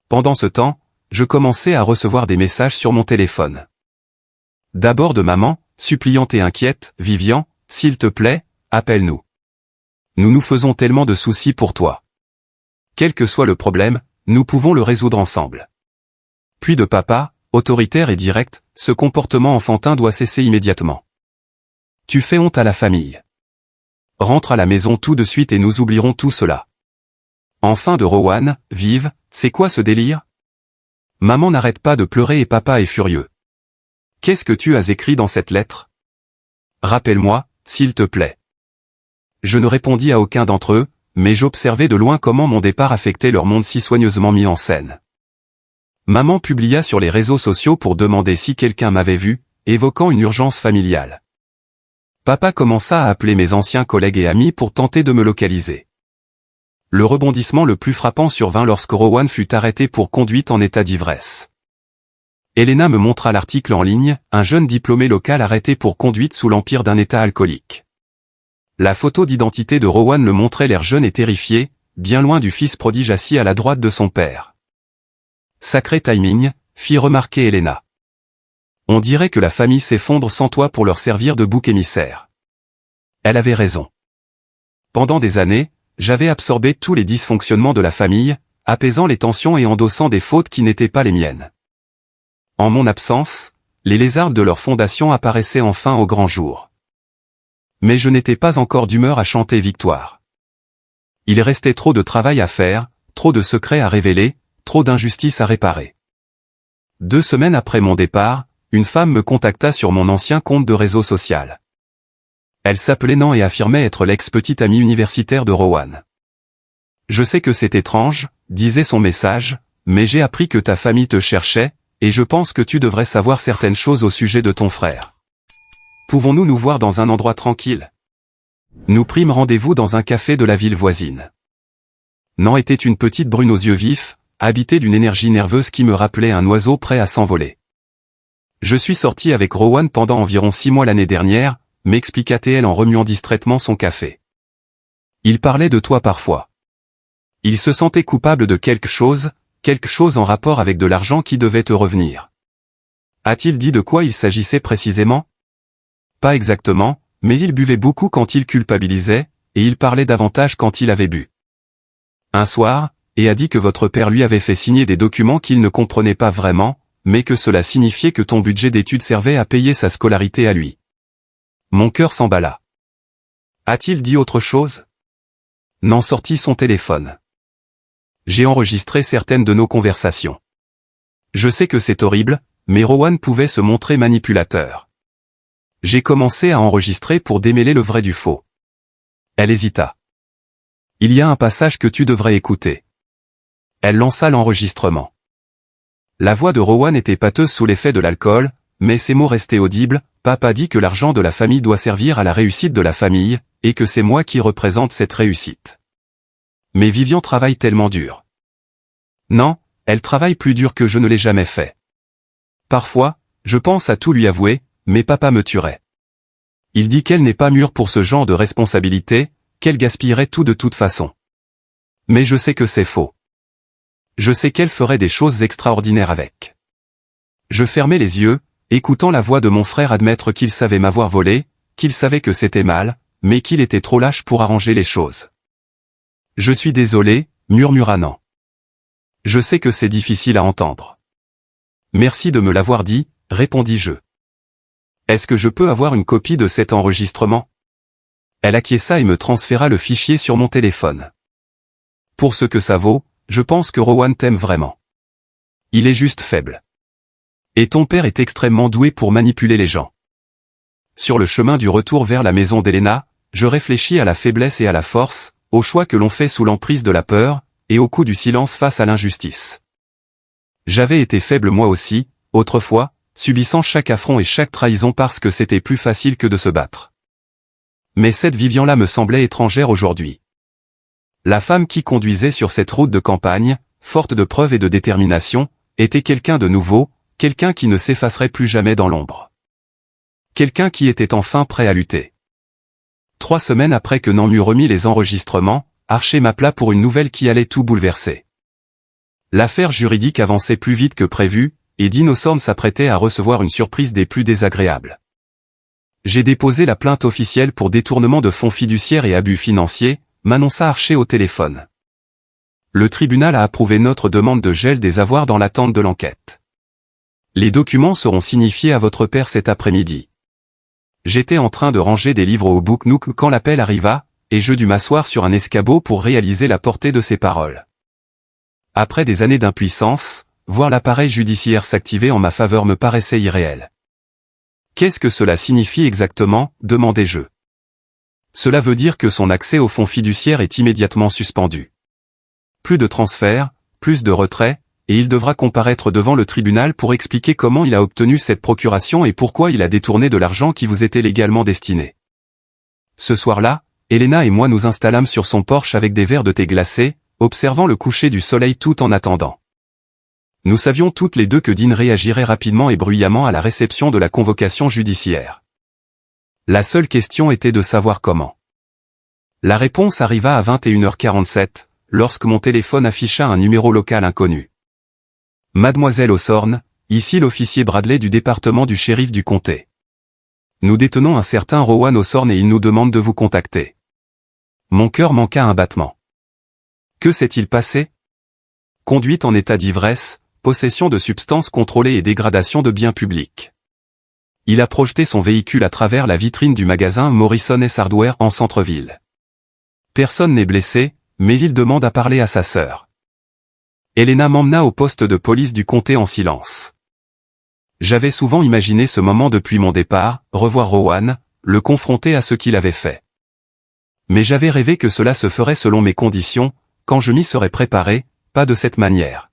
Speaker 1: Pendant ce temps, je commençais à recevoir des messages sur mon téléphone. D'abord de maman, suppliante et inquiète, Vivian, s'il te plaît, appelle-nous. Nous nous faisons tellement de soucis pour toi. Quel que soit le problème, nous pouvons le résoudre ensemble. Puis de papa, autoritaire et direct, ce comportement enfantin doit cesser immédiatement. Tu fais honte à la famille. Rentre à la maison tout de suite et nous oublierons tout cela. Enfin de Rowan, vive, c'est quoi ce délire? Maman n'arrête pas de pleurer et papa est furieux. Qu'est-ce que tu as écrit dans cette lettre? Rappelle-moi, s'il te plaît. Je ne répondis à aucun d'entre eux, mais j'observais de loin comment mon départ affectait leur monde si soigneusement mis en scène. Maman publia sur les réseaux sociaux pour demander si quelqu'un m'avait vu, évoquant une urgence familiale. Papa commença à appeler mes anciens collègues et amis pour tenter de me localiser. Le rebondissement le plus frappant survint lorsque Rowan fut arrêté pour conduite en état d'ivresse. Elena me montra l'article en ligne, un jeune diplômé local arrêté pour conduite sous l'empire d'un état alcoolique. La photo d'identité de Rowan le montrait l'air jeune et terrifié, bien loin du fils prodige assis à la droite de son père. Sacré timing, fit remarquer Elena. On dirait que la famille s'effondre sans toi pour leur servir de bouc émissaire. Elle avait raison. Pendant des années, j'avais absorbé tous les dysfonctionnements de la famille, apaisant les tensions et endossant des fautes qui n'étaient pas les miennes. En mon absence, les lézards de leur fondation apparaissaient enfin au grand jour. Mais je n'étais pas encore d'humeur à chanter victoire. Il restait trop de travail à faire, trop de secrets à révéler, trop d'injustices à réparer. 2 semaines après mon départ, une femme me contacta sur mon ancien compte de réseau social. Elle s'appelait Nan et affirmait être l'ex-petite amie universitaire de Rowan. Je sais que c'est étrange, disait son message, mais j'ai appris que ta famille te cherchait, et je pense que tu devrais savoir certaines choses au sujet de ton frère. Pouvons-nous nous voir dans un endroit tranquille? Nous prîmes rendez-vous dans un café de la ville voisine. Nan était une petite brune aux yeux vifs, habitée d'une énergie nerveuse qui me rappelait un oiseau prêt à s'envoler. Je suis sorti avec Rowan pendant environ 6 mois l'année dernière, m'expliqua-t-elle en remuant distraitement son café. Il parlait de toi parfois. Il se sentait coupable de quelque chose en rapport avec de l'argent qui devait te revenir. A-t-il dit de quoi il s'agissait précisément? Pas exactement, mais il buvait beaucoup quand il culpabilisait, et il parlait davantage quand il avait bu. Un soir, et a dit que votre père lui avait fait signer des documents qu'il ne comprenait pas vraiment, mais que cela signifiait que ton budget d'études servait à payer sa scolarité à lui. Mon cœur s'emballa. A-t-il dit autre chose? Nan sortit son téléphone. J'ai enregistré certaines de nos conversations. Je sais que c'est horrible, mais Rowan pouvait se montrer manipulateur. J'ai commencé à enregistrer pour démêler le vrai du faux. Elle hésita. Il y a un passage que tu devrais écouter. Elle lança l'enregistrement. La voix de Rowan était pâteuse sous l'effet de l'alcool, mais ses mots restaient audibles. Papa dit que l'argent de la famille doit servir à la réussite de la famille, et que c'est moi qui représente cette réussite. Mais Vivian travaille tellement dur. Non, elle travaille plus dur que je ne l'ai jamais fait. Parfois, je pense à tout lui avouer, mais papa me tuerait. Il dit qu'elle n'est pas mûre pour ce genre de responsabilité, qu'elle gaspillerait tout de toute façon. Mais je sais que c'est faux. Je sais qu'elle ferait des choses extraordinaires avec. Je fermais les yeux, écoutant la voix de mon frère admettre qu'il savait m'avoir volé, qu'il savait que c'était mal, mais qu'il était trop lâche pour arranger les choses. Je suis désolé, murmura Nan. Je sais que c'est difficile à entendre. Merci de me l'avoir dit, répondis-je. Est-ce que je peux avoir une copie de cet enregistrement? Elle acquiesça et me transféra le fichier sur mon téléphone. Pour ce que ça vaut, je pense que Rowan t'aime vraiment. Il est juste faible. Et ton père est extrêmement doué pour manipuler les gens. Sur le chemin du retour vers la maison d'Elena, je réfléchis à la faiblesse et à la force, au choix que l'on fait sous l'emprise de la peur, et au coup du silence face à l'injustice. J'avais été faible moi aussi, autrefois, subissant chaque affront et chaque trahison parce que c'était plus facile que de se battre. Mais cette Vivian-là me semblait étrangère aujourd'hui. La femme qui conduisait sur cette route de campagne, forte de preuves et de détermination, était quelqu'un de nouveau, quelqu'un qui ne s'effacerait plus jamais dans l'ombre. Quelqu'un qui était enfin prêt à lutter. 3 semaines après que Nan m'eut remis les enregistrements, Archer m'appela pour une nouvelle qui allait tout bouleverser. L'affaire juridique avançait plus vite que prévu, et Dinosaur s'apprêtait à recevoir une surprise des plus désagréables. J'ai déposé la plainte officielle pour détournement de fonds fiduciaires et abus financiers, m'annonça Archer au téléphone. Le tribunal a approuvé notre demande de gel des avoirs dans l'attente de l'enquête. Les documents seront signifiés à votre père cet après-midi. J'étais en train de ranger des livres au Book Nook quand l'appel arriva, et je dus m'asseoir sur un escabeau pour réaliser la portée de ses paroles. Après des années d'impuissance, voir l'appareil judiciaire s'activer en ma faveur me paraissait irréel. Qu'est-ce que cela signifie exactement, demandai-je. Cela veut dire que son accès aux fonds fiduciaires est immédiatement suspendu. Plus de transferts, plus de retraits, et il devra comparaître devant le tribunal pour expliquer comment il a obtenu cette procuration et pourquoi il a détourné de l'argent qui vous était légalement destiné. Ce soir-là, Elena et moi nous installâmes sur son porche avec des verres de thé glacé, observant le coucher du soleil tout en attendant. Nous savions toutes les deux que Dean réagirait rapidement et bruyamment à la réception de la convocation judiciaire. La seule question était de savoir comment. La réponse arriva à 21h47, lorsque mon téléphone afficha un numéro local inconnu. Mademoiselle Hawthorne, ici l'officier Bradley du département du shérif du comté. Nous détenons un certain Rowan Hawthorne et il nous demande de vous contacter. Mon cœur manqua un battement. Que s'est-il passé? Conduite en état d'ivresse, possession de substances contrôlées et dégradation de biens publics. Il a projeté son véhicule à travers la vitrine du magasin Morrison & Hardware en centre-ville. Personne n'est blessé, mais il demande à parler à sa sœur. Elena m'emmena au poste de police du comté en silence. J'avais souvent imaginé ce moment depuis mon départ, revoir Rowan, le confronter à ce qu'il avait fait. Mais j'avais rêvé que cela se ferait selon mes conditions, quand je m'y serais préparé, pas de cette manière.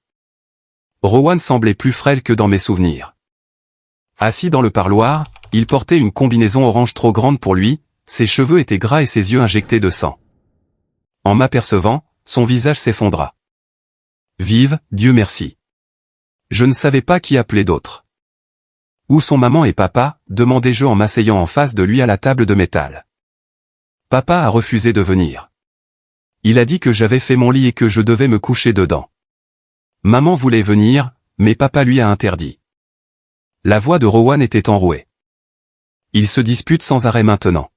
Speaker 1: Rowan semblait plus frêle que dans mes souvenirs. Assis dans le parloir, il portait une combinaison orange trop grande pour lui, ses cheveux étaient gras et ses yeux injectés de sang. En m'apercevant, son visage s'effondra. Vive, Dieu merci. Je ne savais pas qui appeler d'autre. Où sont maman et papa, demandai-je en m'asseyant en face de lui à la table de métal. Papa a refusé de venir. Il a dit que j'avais fait mon lit et que je devais me coucher dedans. Maman voulait venir, mais papa lui a interdit. La voix de Rowan était enrouée. Ils se disputent sans arrêt maintenant.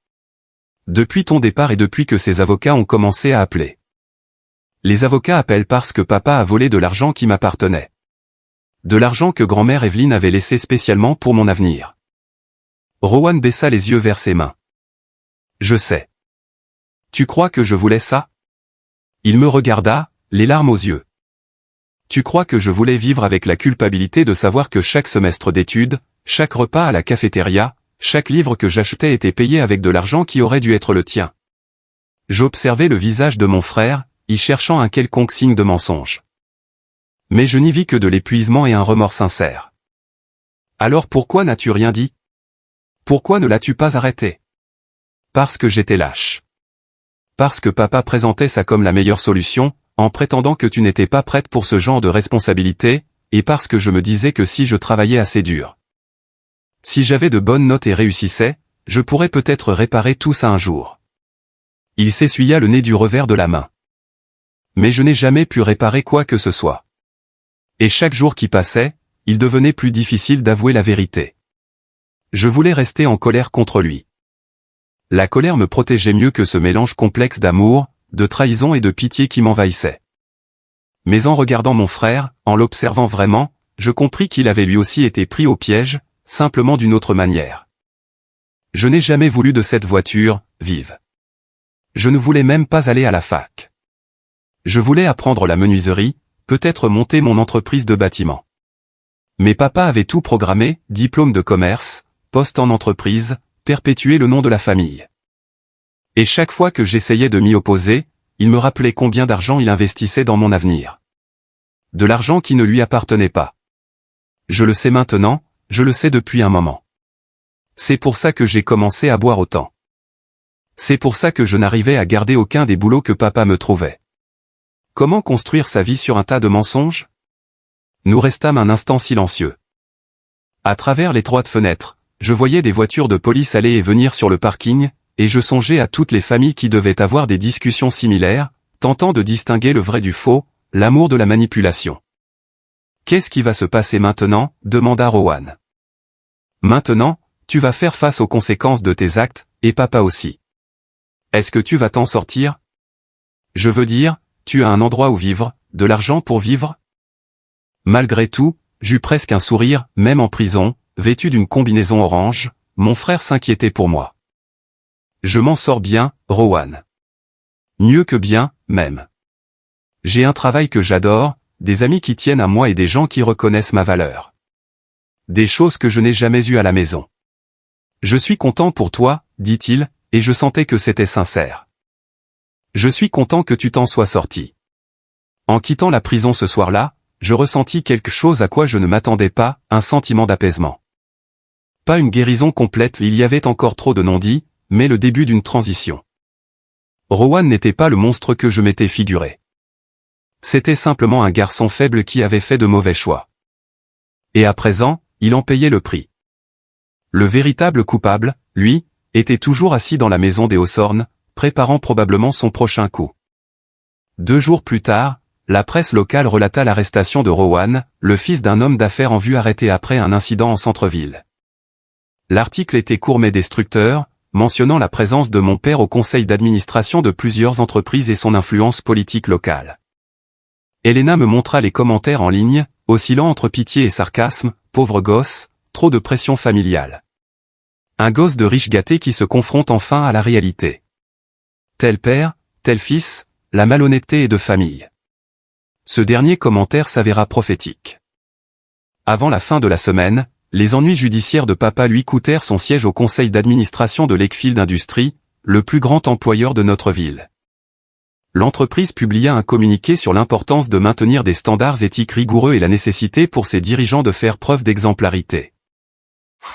Speaker 1: Depuis ton départ et depuis que ses avocats ont commencé à appeler. Les avocats appellent parce que papa a volé de l'argent qui m'appartenait. De l'argent que grand-mère Evelyne avait laissé spécialement pour mon avenir. Rowan baissa les yeux vers ses mains. Je sais. Tu crois que je voulais ça? Il me regarda, les larmes aux yeux. Tu crois que je voulais vivre avec la culpabilité de savoir que chaque semestre d'études, chaque repas à la cafétéria, chaque livre que j'achetais était payé avec de l'argent qui aurait dû être le tien. J'observais le visage de mon frère, y cherchant un quelconque signe de mensonge. Mais je n'y vis que de l'épuisement et un remords sincère. Alors pourquoi n'as-tu rien dit? Pourquoi ne l'as-tu pas arrêté? Parce que j'étais lâche. Parce que papa présentait ça comme la meilleure solution, en prétendant que tu n'étais pas prête pour ce genre de responsabilité, et parce que je me disais que si je travaillais assez dur, si j'avais de bonnes notes et réussissais, je pourrais peut-être réparer tout ça un jour. Il s'essuya le nez du revers de la main. Mais je n'ai jamais pu réparer quoi que ce soit. Et chaque jour qui passait, il devenait plus difficile d'avouer la vérité. Je voulais rester en colère contre lui. La colère me protégeait mieux que ce mélange complexe d'amour, de trahison et de pitié qui m'envahissait. Mais en regardant mon frère, en l'observant vraiment, je compris qu'il avait lui aussi été pris au piège, simplement d'une autre manière. Je n'ai jamais voulu de cette voiture, vive. Je ne voulais même pas aller à la fac. Je voulais apprendre la menuiserie, peut-être monter mon entreprise de bâtiment. Mais papa avait tout programmé, diplôme de commerce, poste en entreprise, perpétuer le nom de la famille. Et chaque fois que j'essayais de m'y opposer, il me rappelait combien d'argent il investissait dans mon avenir. De l'argent qui ne lui appartenait pas. Je le sais maintenant, je le sais depuis un moment. C'est pour ça que j'ai commencé à boire autant. C'est pour ça que je n'arrivais à garder aucun des boulots que papa me trouvait. Comment construire sa vie sur un tas de mensonges? Nous restâmes un instant silencieux. À travers l'étroite fenêtre, je voyais des voitures de police aller et venir sur le parking, et je songeais à toutes les familles qui devaient avoir des discussions similaires, tentant de distinguer le vrai du faux, l'amour de la manipulation. Qu'est-ce qui va se passer maintenant? Demanda Rowan. Maintenant, tu vas faire face aux conséquences de tes actes, et papa aussi. Est-ce que tu vas t'en sortir? Je veux dire, tu as un endroit où vivre, de l'argent pour vivre? Malgré tout, j'eus presque un sourire, même en prison, vêtu d'une combinaison orange, mon frère s'inquiétait pour moi. Je m'en sors bien, Rowan. Mieux que bien, même. J'ai un travail que j'adore, des amis qui tiennent à moi et des gens qui reconnaissent ma valeur. Des choses que je n'ai jamais eues à la maison. Je suis content pour toi, dit-il, et je sentais que c'était sincère. Je suis content que tu t'en sois sorti. En quittant la prison ce soir-là, je ressentis quelque chose à quoi je ne m'attendais pas, un sentiment d'apaisement. Pas une guérison complète, il y avait encore trop de non-dits, mais le début d'une transition. Rowan n'était pas le monstre que je m'étais figuré. C'était simplement un garçon faible qui avait fait de mauvais choix. Et à présent, il en payait le prix. Le véritable coupable, lui, était toujours assis dans la maison des Hawthorne, préparant probablement son prochain coup. 2 jours plus tard, la presse locale relata l'arrestation de Rowan, le fils d'un homme d'affaires en vue arrêté après un incident en centre-ville. L'article était court mais destructeur, mentionnant la présence de mon père au conseil d'administration de plusieurs entreprises et son influence politique locale. Elena me montra les commentaires en ligne, oscillant entre pitié et sarcasme, pauvre gosse, trop de pression familiale. Un gosse de riche gâté qui se confronte enfin à la réalité. Tel père, tel fils, la malhonnêteté est de famille. Ce dernier commentaire s'avéra prophétique. Avant la fin de la semaine, les ennuis judiciaires de papa lui coûtèrent son siège au conseil d'administration de Lakefield Industries, le plus grand employeur de notre ville. L'entreprise publia un communiqué sur l'importance de maintenir des standards éthiques rigoureux et la nécessité pour ses dirigeants de faire preuve d'exemplarité.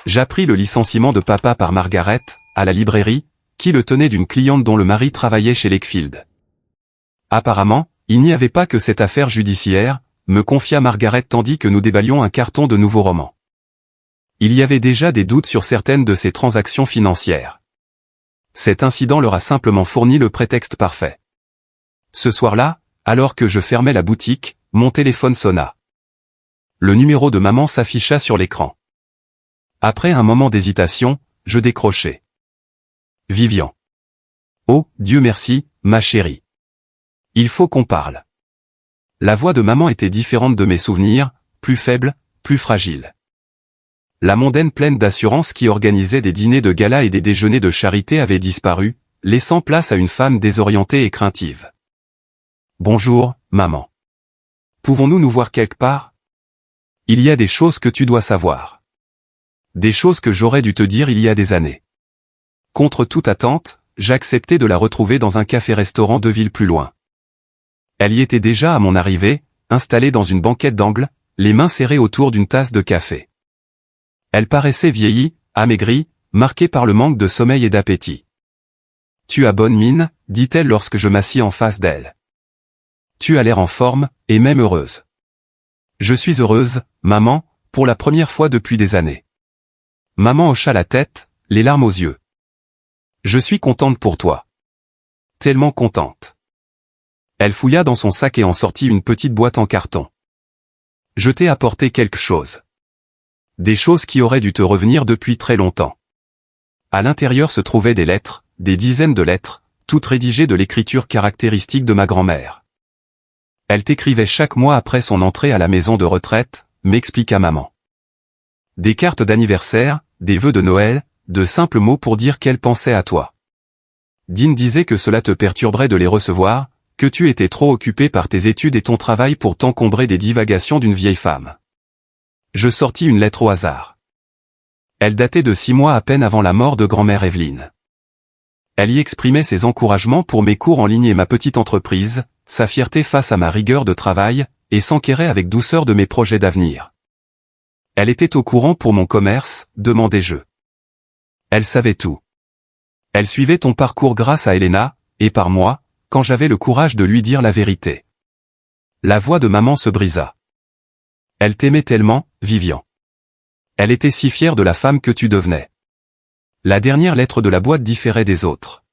Speaker 1: J'appris le licenciement de papa par Margaret, à la librairie, qui le tenait d'une cliente dont le mari travaillait chez Lakefield. Apparemment, il n'y avait pas que cette affaire judiciaire, me confia Margaret tandis que nous déballions un carton de nouveaux romans. Il y avait déjà des doutes sur certaines de ces transactions financières. Cet incident leur a simplement fourni le prétexte parfait. Ce soir-là, alors que je fermais la boutique, mon téléphone sonna. Le numéro de maman s'afficha sur l'écran. Après un moment d'hésitation, je décrochai. Vivian. Oh, Dieu merci, ma chérie. Il faut qu'on parle. La voix de maman était différente de mes souvenirs, plus faible, plus fragile. La mondaine pleine d'assurance qui organisait des dîners de gala et des déjeuners de charité avait disparu, laissant place à une femme désorientée et craintive. Bonjour, maman. Pouvons-nous nous voir quelque part? Il y a des choses que tu dois savoir. Des choses que j'aurais dû te dire il y a des années. Contre toute attente, j'acceptais de la retrouver dans un café-restaurant 2 villes plus loin. Elle y était déjà à mon arrivée, installée dans une banquette d'angle, les mains serrées autour d'une tasse de café. Elle paraissait vieillie, amaigrie, marquée par le manque de sommeil et d'appétit. « Tu as bonne mine », dit-elle lorsque je m'assis en face d'elle. « Tu as l'air en forme, et même heureuse. »« Je suis heureuse, maman, pour la première fois depuis des années. » Maman hocha la tête, les larmes aux yeux. « Je suis contente pour toi. Tellement contente. » Elle fouilla dans son sac et en sortit une petite boîte en carton. « Je t'ai apporté quelque chose. Des choses qui auraient dû te revenir depuis très longtemps. » À l'intérieur se trouvaient des lettres, des dizaines de lettres, toutes rédigées de l'écriture caractéristique de ma grand-mère. Elle t'écrivait chaque mois après son entrée à la maison de retraite, m'expliqua maman. Des cartes d'anniversaire, des vœux de Noël, de simples mots pour dire qu'elle pensait à toi. Dean disait que cela te perturberait de les recevoir, que tu étais trop occupé par tes études et ton travail pour t'encombrer des divagations d'une vieille femme. Je sortis une lettre au hasard. Elle datait de 6 mois à peine avant la mort de grand-mère Evelyne. Elle y exprimait ses encouragements pour mes cours en ligne et ma petite entreprise, sa fierté face à ma rigueur de travail, et s'enquérait avec douceur de mes projets d'avenir. Elle était au courant pour mon commerce, demandai-je. Elle savait tout. Elle suivait ton parcours grâce à Elena, et par moi, quand j'avais le courage de lui dire la vérité. La voix de maman se brisa. Elle t'aimait tellement, Vivian. Elle était si fière de la femme que tu devenais. La dernière lettre de la boîte différait des autres.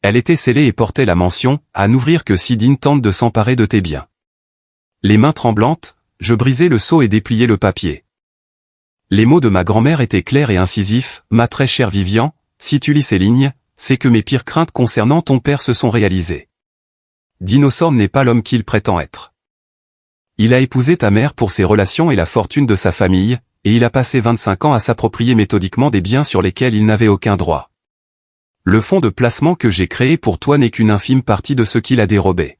Speaker 1: Elle était scellée et portait la mention « à n'ouvrir que si Dean tente de s'emparer de tes biens ». Les mains tremblantes, je brisai le sceau et dépliai le papier. Les mots de ma grand-mère étaient clairs et incisifs. « Ma très chère Vivian, si tu lis ces lignes, c'est que mes pires craintes concernant ton père se sont réalisées. Dean Osborne n'est pas l'homme qu'il prétend être. Il a épousé ta mère pour ses relations et la fortune de sa famille, et il a passé 25 ans à s'approprier méthodiquement des biens sur lesquels il n'avait aucun droit. Le fonds de placement que j'ai créé pour toi n'est qu'une infime partie de ce qu'il a dérobé.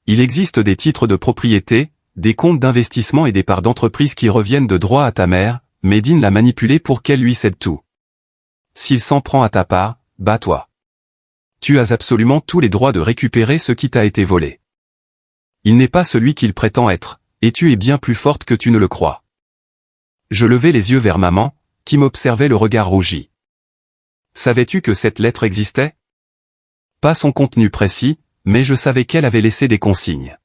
Speaker 1: Il existe des titres de propriété, des comptes d'investissement et des parts d'entreprise qui reviennent de droit à ta mère, mais Dean l'a manipulé pour qu'elle lui cède tout. S'il s'en prend à ta part, bats-toi. Tu as absolument tous les droits de récupérer ce qui t'a été volé. Il n'est pas celui qu'il prétend être, et tu es bien plus forte que tu ne le crois. Je levai les yeux vers maman, qui m'observait le regard rougi. Savais-tu que cette lettre existait? Pas son contenu précis, mais je savais qu'elle avait laissé des consignes.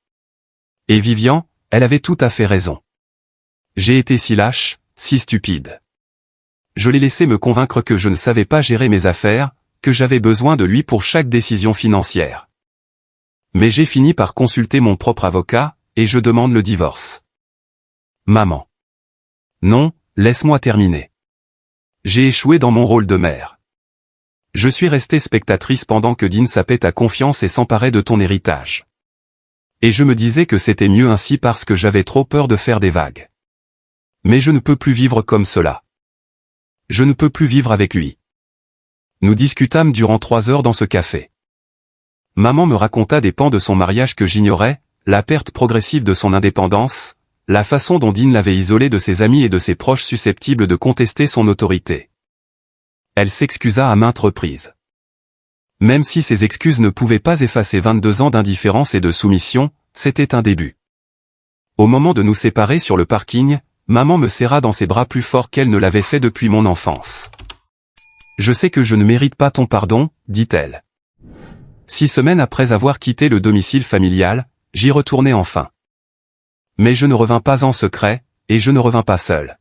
Speaker 1: Et Vivian, elle avait tout à fait raison. J'ai été si lâche, si stupide. Je l'ai laissé me convaincre que je ne savais pas gérer mes affaires, que j'avais besoin de lui pour chaque décision financière. Mais j'ai fini par consulter mon propre avocat, et je demande le divorce. Maman. Non, laisse-moi terminer. J'ai échoué dans mon rôle de mère. Je suis restée spectatrice pendant que Dean sapait ta confiance et s'emparait de ton héritage. Et je me disais que c'était mieux ainsi parce que j'avais trop peur de faire des vagues. Mais je ne peux plus vivre comme cela. Je ne peux plus vivre avec lui. Nous discutâmes durant 3 heures dans ce café. Maman me raconta des pans de son mariage que j'ignorais, la perte progressive de son indépendance, la façon dont Dean l'avait isolé de ses amis et de ses proches susceptibles de contester son autorité. Elle s'excusa à maintes reprises. Même si ces excuses ne pouvaient pas effacer 22 ans d'indifférence et de soumission, c'était un début. Au moment de nous séparer sur le parking, maman me serra dans ses bras plus fort qu'elle ne l'avait fait depuis mon enfance. Je sais que je ne mérite pas ton pardon, dit-elle. 6 semaines après avoir quitté le domicile familial, j'y retournai enfin. Mais je ne revins pas en secret, et je ne revins pas seul.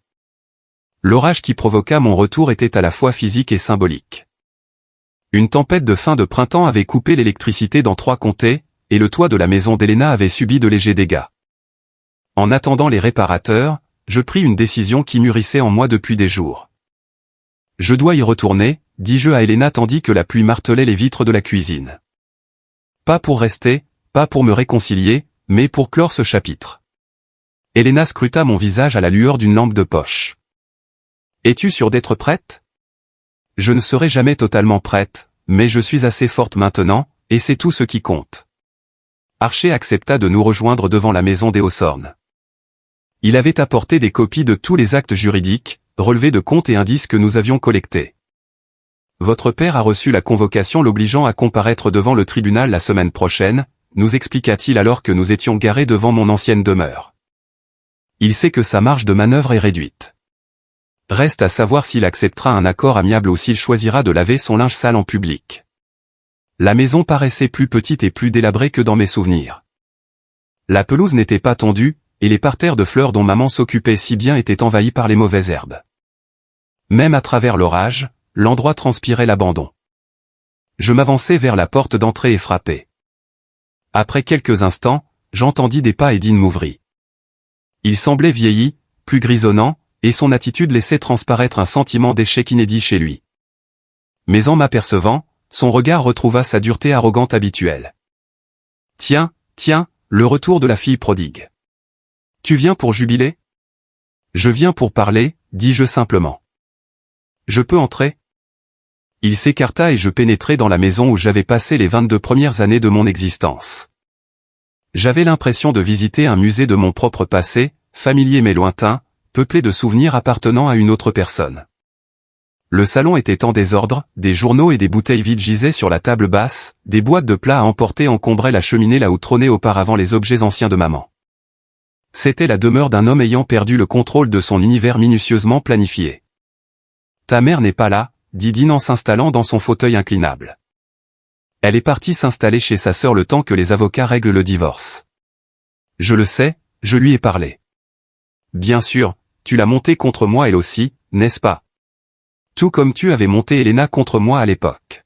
Speaker 1: L'orage qui provoqua mon retour était à la fois physique et symbolique. Une tempête de fin de printemps avait coupé l'électricité dans 3 comtés, et le toit de la maison d'Elena avait subi de légers dégâts. En attendant les réparateurs, je pris une décision qui mûrissait en moi depuis des jours. Je dois y retourner, dis-je à Elena tandis que la pluie martelait les vitres de la cuisine. Pas pour rester, pas pour me réconcilier, mais pour clore ce chapitre. Elena scruta mon visage à la lueur d'une lampe de poche. Es-tu sûre d'être prête? Je ne serai jamais totalement prête, mais je suis assez forte maintenant, et c'est tout ce qui compte. Archer accepta de nous rejoindre devant la maison des Hawthorne. Il avait apporté des copies de tous les actes juridiques, relevés de comptes et indices que nous avions collectés. Votre père a reçu la convocation l'obligeant à comparaître devant le tribunal la semaine prochaine, nous expliqua-t-il alors que nous étions garés devant mon ancienne demeure. Il sait que sa marge de manœuvre est réduite. Reste à savoir s'il acceptera un accord amiable ou s'il choisira de laver son linge sale en public. La maison paraissait plus petite et plus délabrée que dans mes souvenirs. La pelouse n'était pas tondue, et les parterres de fleurs dont maman s'occupait si bien étaient envahis par les mauvaises herbes. Même à travers l'orage, l'endroit transpirait l'abandon. Je m'avançai vers la porte d'entrée et frappai. Après quelques instants, j'entendis des pas et Dean m'ouvrit. Il semblait vieilli, plus grisonnant, et son attitude laissait transparaître un sentiment d'échec inédit chez lui. Mais en m'apercevant, son regard retrouva sa dureté arrogante habituelle. « Tiens, le retour de la fille prodigue. Tu viens pour jubiler ? » ?»« Je viens pour parler, dis-je simplement. »« Je peux entrer ?» Il s'écarta et je pénétrai dans la maison où j'avais passé les 22 premières années de mon existence. J'avais l'impression de visiter un musée de mon propre passé, familier mais lointain, peuplé de souvenirs appartenant à une autre personne. Le salon était en désordre, des journaux et des bouteilles vides gisaient sur la table basse, des boîtes de plats à emporter encombraient la cheminée là où trônaient auparavant les objets anciens de maman. C'était la demeure d'un homme ayant perdu le contrôle de son univers minutieusement planifié. « Ta mère n'est pas là », dit Dean en s'installant dans son fauteuil inclinable. Elle est partie s'installer chez sa sœur le temps que les avocats règlent le divorce. Je le sais, je lui ai parlé. Bien sûr, tu l'as montée contre moi elle aussi, n'est-ce pas? Tout comme tu avais monté Elena contre moi à l'époque.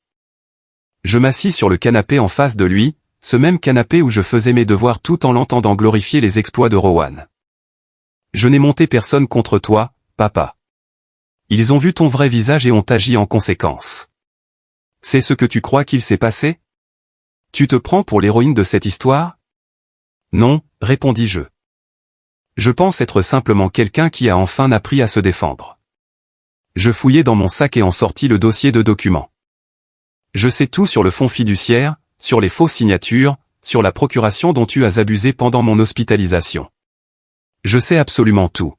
Speaker 1: Je m'assis sur le canapé en face de lui, ce même canapé où je faisais mes devoirs tout en l'entendant glorifier les exploits de Rowan. Je n'ai monté personne contre toi, papa. Ils ont vu ton vrai visage et ont agi en conséquence. C'est ce que tu crois qu'il s'est passé? Tu te prends pour l'héroïne de cette histoire? Non, répondis-je. Je pense être simplement quelqu'un qui a enfin appris à se défendre. Je fouillai dans mon sac et en sortis le dossier de documents. Je sais tout sur le fonds fiduciaire, sur les fausses signatures, sur la procuration dont tu as abusé pendant mon hospitalisation. Je sais absolument tout.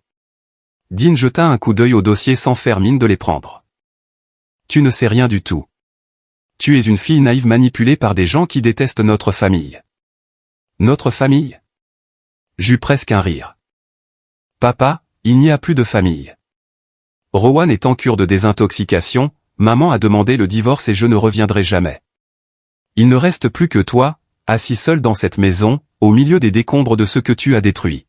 Speaker 1: Dean jeta un coup d'œil au dossier sans faire mine de les prendre. Tu ne sais rien du tout. Tu es une fille naïve manipulée par des gens qui détestent notre famille. Notre famille? J'eus presque un rire. Papa, il n'y a plus de famille. Rowan est en cure de désintoxication, maman a demandé le divorce et je ne reviendrai jamais. Il ne reste plus que toi, assis seul dans cette maison, au milieu des décombres de ce que tu as détruit.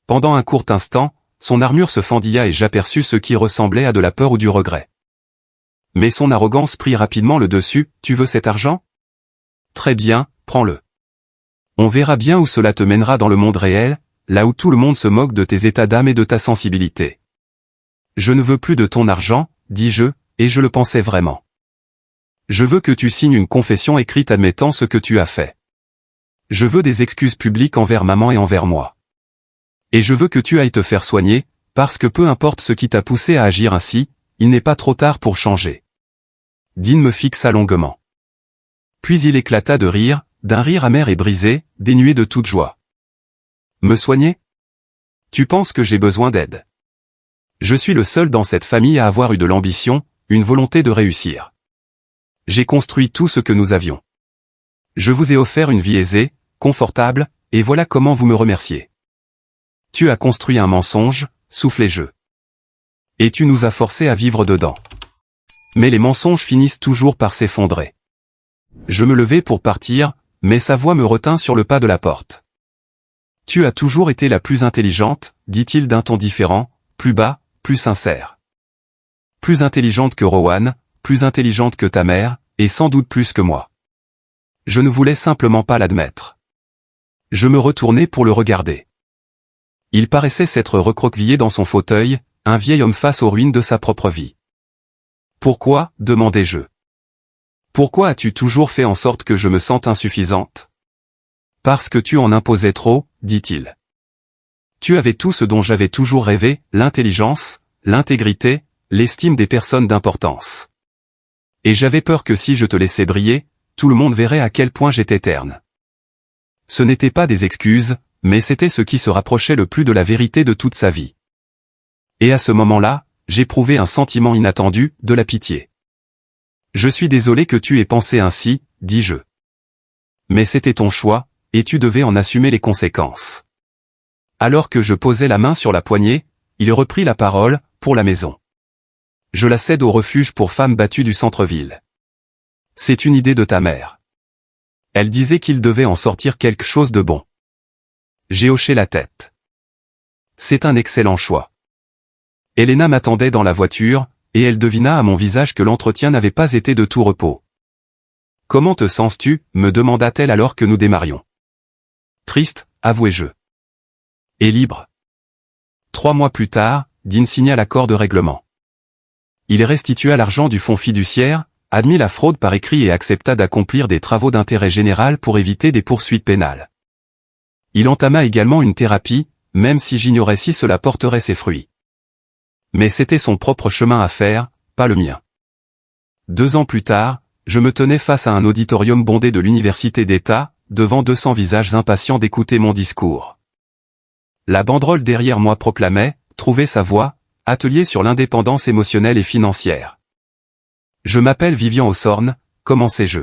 Speaker 1: Pendant un court instant, son armure se fendilla et j'aperçus ce qui ressemblait à de la peur ou du regret. Mais son arrogance prit rapidement le dessus. Tu veux cet argent? Très bien, prends-le. On verra bien où cela te mènera dans le monde réel, là où tout le monde se moque de tes états d'âme et de ta sensibilité. Je ne veux plus de ton argent, dis-je, et je le pensais vraiment. Je veux que tu signes une confession écrite admettant ce que tu as fait. Je veux des excuses publiques envers maman et envers moi. Et je veux que tu ailles te faire soigner, parce que peu importe ce qui t'a poussé à agir ainsi, il n'est pas trop tard pour changer. Dean me fixa longuement. Puis il éclata de rire, d'un rire amer et brisé, dénué de toute joie. Me soigner? Tu penses que j'ai besoin d'aide? Je suis le seul dans cette famille à avoir eu de l'ambition, une volonté de réussir. J'ai construit tout ce que nous avions. Je vous ai offert une vie aisée, confortable, et voilà comment vous me remerciez. Tu as construit un mensonge, soufflé-je. Et tu nous as forcés à vivre dedans. Mais les mensonges finissent toujours par s'effondrer. Je me levai pour partir, mais sa voix me retint sur le pas de la porte. Tu as toujours été la plus intelligente, dit-il d'un ton différent, plus bas, plus sincère. Plus intelligente que Rowan, plus intelligente que ta mère, et sans doute plus que moi. Je ne voulais simplement pas l'admettre. Je me retournai pour le regarder. Il paraissait s'être recroquevillé dans son fauteuil, un vieil homme face aux ruines de sa propre vie. Pourquoi, demandai-je. Pourquoi as-tu toujours fait en sorte que je me sente insuffisante? Parce que tu en imposais trop, dit-il. Tu avais tout ce dont j'avais toujours rêvé, l'intelligence, l'intégrité, l'estime des personnes d'importance. Et j'avais peur que si je te laissais briller, tout le monde verrait à quel point j'étais terne. Ce n'était pas des excuses, mais c'était ce qui se rapprochait le plus de la vérité de toute sa vie. Et à ce moment-là, j'éprouvais un sentiment inattendu, de la pitié. Je suis désolé que tu aies pensé ainsi, dis-je. Mais c'était ton choix, et tu devais en assumer les conséquences. Alors que je posais la main sur la poignée, il reprit la parole, pour la maison. Je la cède au refuge pour femmes battues du centre-ville. C'est une idée de ta mère. Elle disait qu'il devait en sortir quelque chose de bon. J'ai hoché la tête. C'est un excellent choix. Elena m'attendait dans la voiture, et elle devina à mon visage que l'entretien n'avait pas été de tout repos. « Comment te sens-tu » me demanda-t-elle alors que nous démarrions. « Triste, avouai-je. »« Et libre. » 3 mois plus tard, Dean signa l'accord de règlement. Il restitua l'argent du fonds fiduciaire, admit la fraude par écrit et accepta d'accomplir des travaux d'intérêt général pour éviter des poursuites pénales. Il entama également une thérapie, même si j'ignorais si cela porterait ses fruits. Mais c'était son propre chemin à faire, pas le mien. 2 ans plus tard, je me tenais face à un auditorium bondé de l'université d'État, devant 200 visages impatients d'écouter mon discours. La banderole derrière moi proclamait « Trouver sa voie, atelier sur l'indépendance émotionnelle et financière ». Je m'appelle Vivian Hawthorne, commençai-je.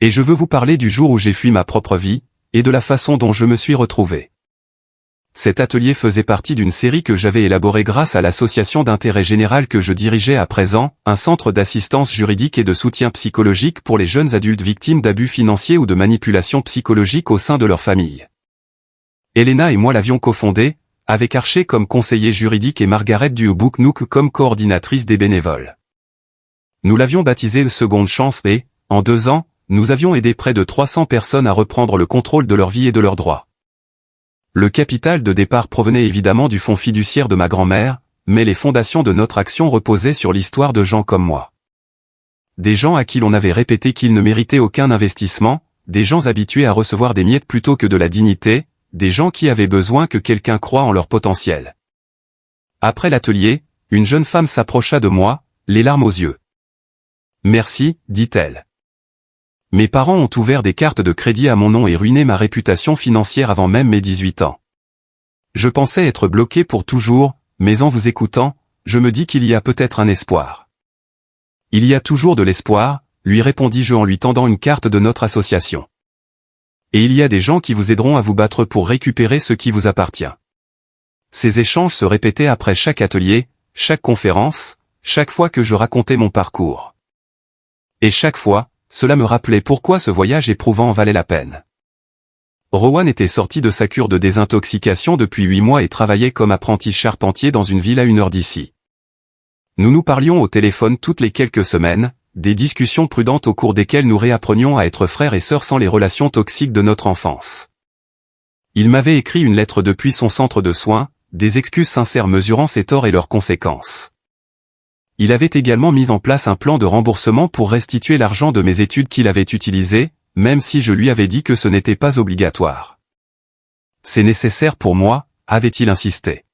Speaker 1: Et je veux vous parler du jour où j'ai fui ma propre vie, et de la façon dont je me suis retrouvé. Cet atelier faisait partie d'une série que j'avais élaborée grâce à l'association d'intérêt général que je dirigeais à présent, un centre d'assistance juridique et de soutien psychologique pour les jeunes adultes victimes d'abus financiers ou de manipulation psychologique au sein de leur famille. Elena et moi l'avions cofondé, avec Archer comme conseiller juridique et Margaret Dubuc-Nook comme coordinatrice des bénévoles. Nous l'avions baptisé le Seconde Chance et, en 2 ans, nous avions aidé près de 300 personnes à reprendre le contrôle de leur vie et de leurs droits. Le capital de départ provenait évidemment du fonds fiduciaire de ma grand-mère, mais les fondations de notre action reposaient sur l'histoire de gens comme moi. Des gens à qui l'on avait répété qu'ils ne méritaient aucun investissement, des gens habitués à recevoir des miettes plutôt que de la dignité, des gens qui avaient besoin que quelqu'un croie en leur potentiel. Après l'atelier, une jeune femme s'approcha de moi, les larmes aux yeux. « Merci, dit-elle. Mes parents ont ouvert des cartes de crédit à mon nom et ruiné ma réputation financière avant même mes 18 ans. Je pensais être bloqué pour toujours, mais en vous écoutant, je me dis qu'il y a peut-être un espoir. » « Il y a toujours de l'espoir, » lui répondis-je en lui tendant une carte de notre association. « Et il y a des gens qui vous aideront à vous battre pour récupérer ce qui vous appartient. » Ces échanges se répétaient après chaque atelier, chaque conférence, chaque fois que je racontais mon parcours. Et chaque fois, cela me rappelait pourquoi ce voyage éprouvant valait la peine. Rowan était sorti de sa cure de désintoxication depuis 8 mois et travaillait comme apprenti charpentier dans une ville à 1 heure d'ici. Nous nous parlions au téléphone toutes les quelques semaines, des discussions prudentes au cours desquelles nous réapprenions à être frères et sœurs sans les relations toxiques de notre enfance. Il m'avait écrit une lettre depuis son centre de soins, des excuses sincères mesurant ses torts et leurs conséquences. Il avait également mis en place un plan de remboursement pour restituer l'argent de mes études qu'il avait utilisé, même si je lui avais dit que ce n'était pas obligatoire. « C'est nécessaire pour moi », avait-il insisté.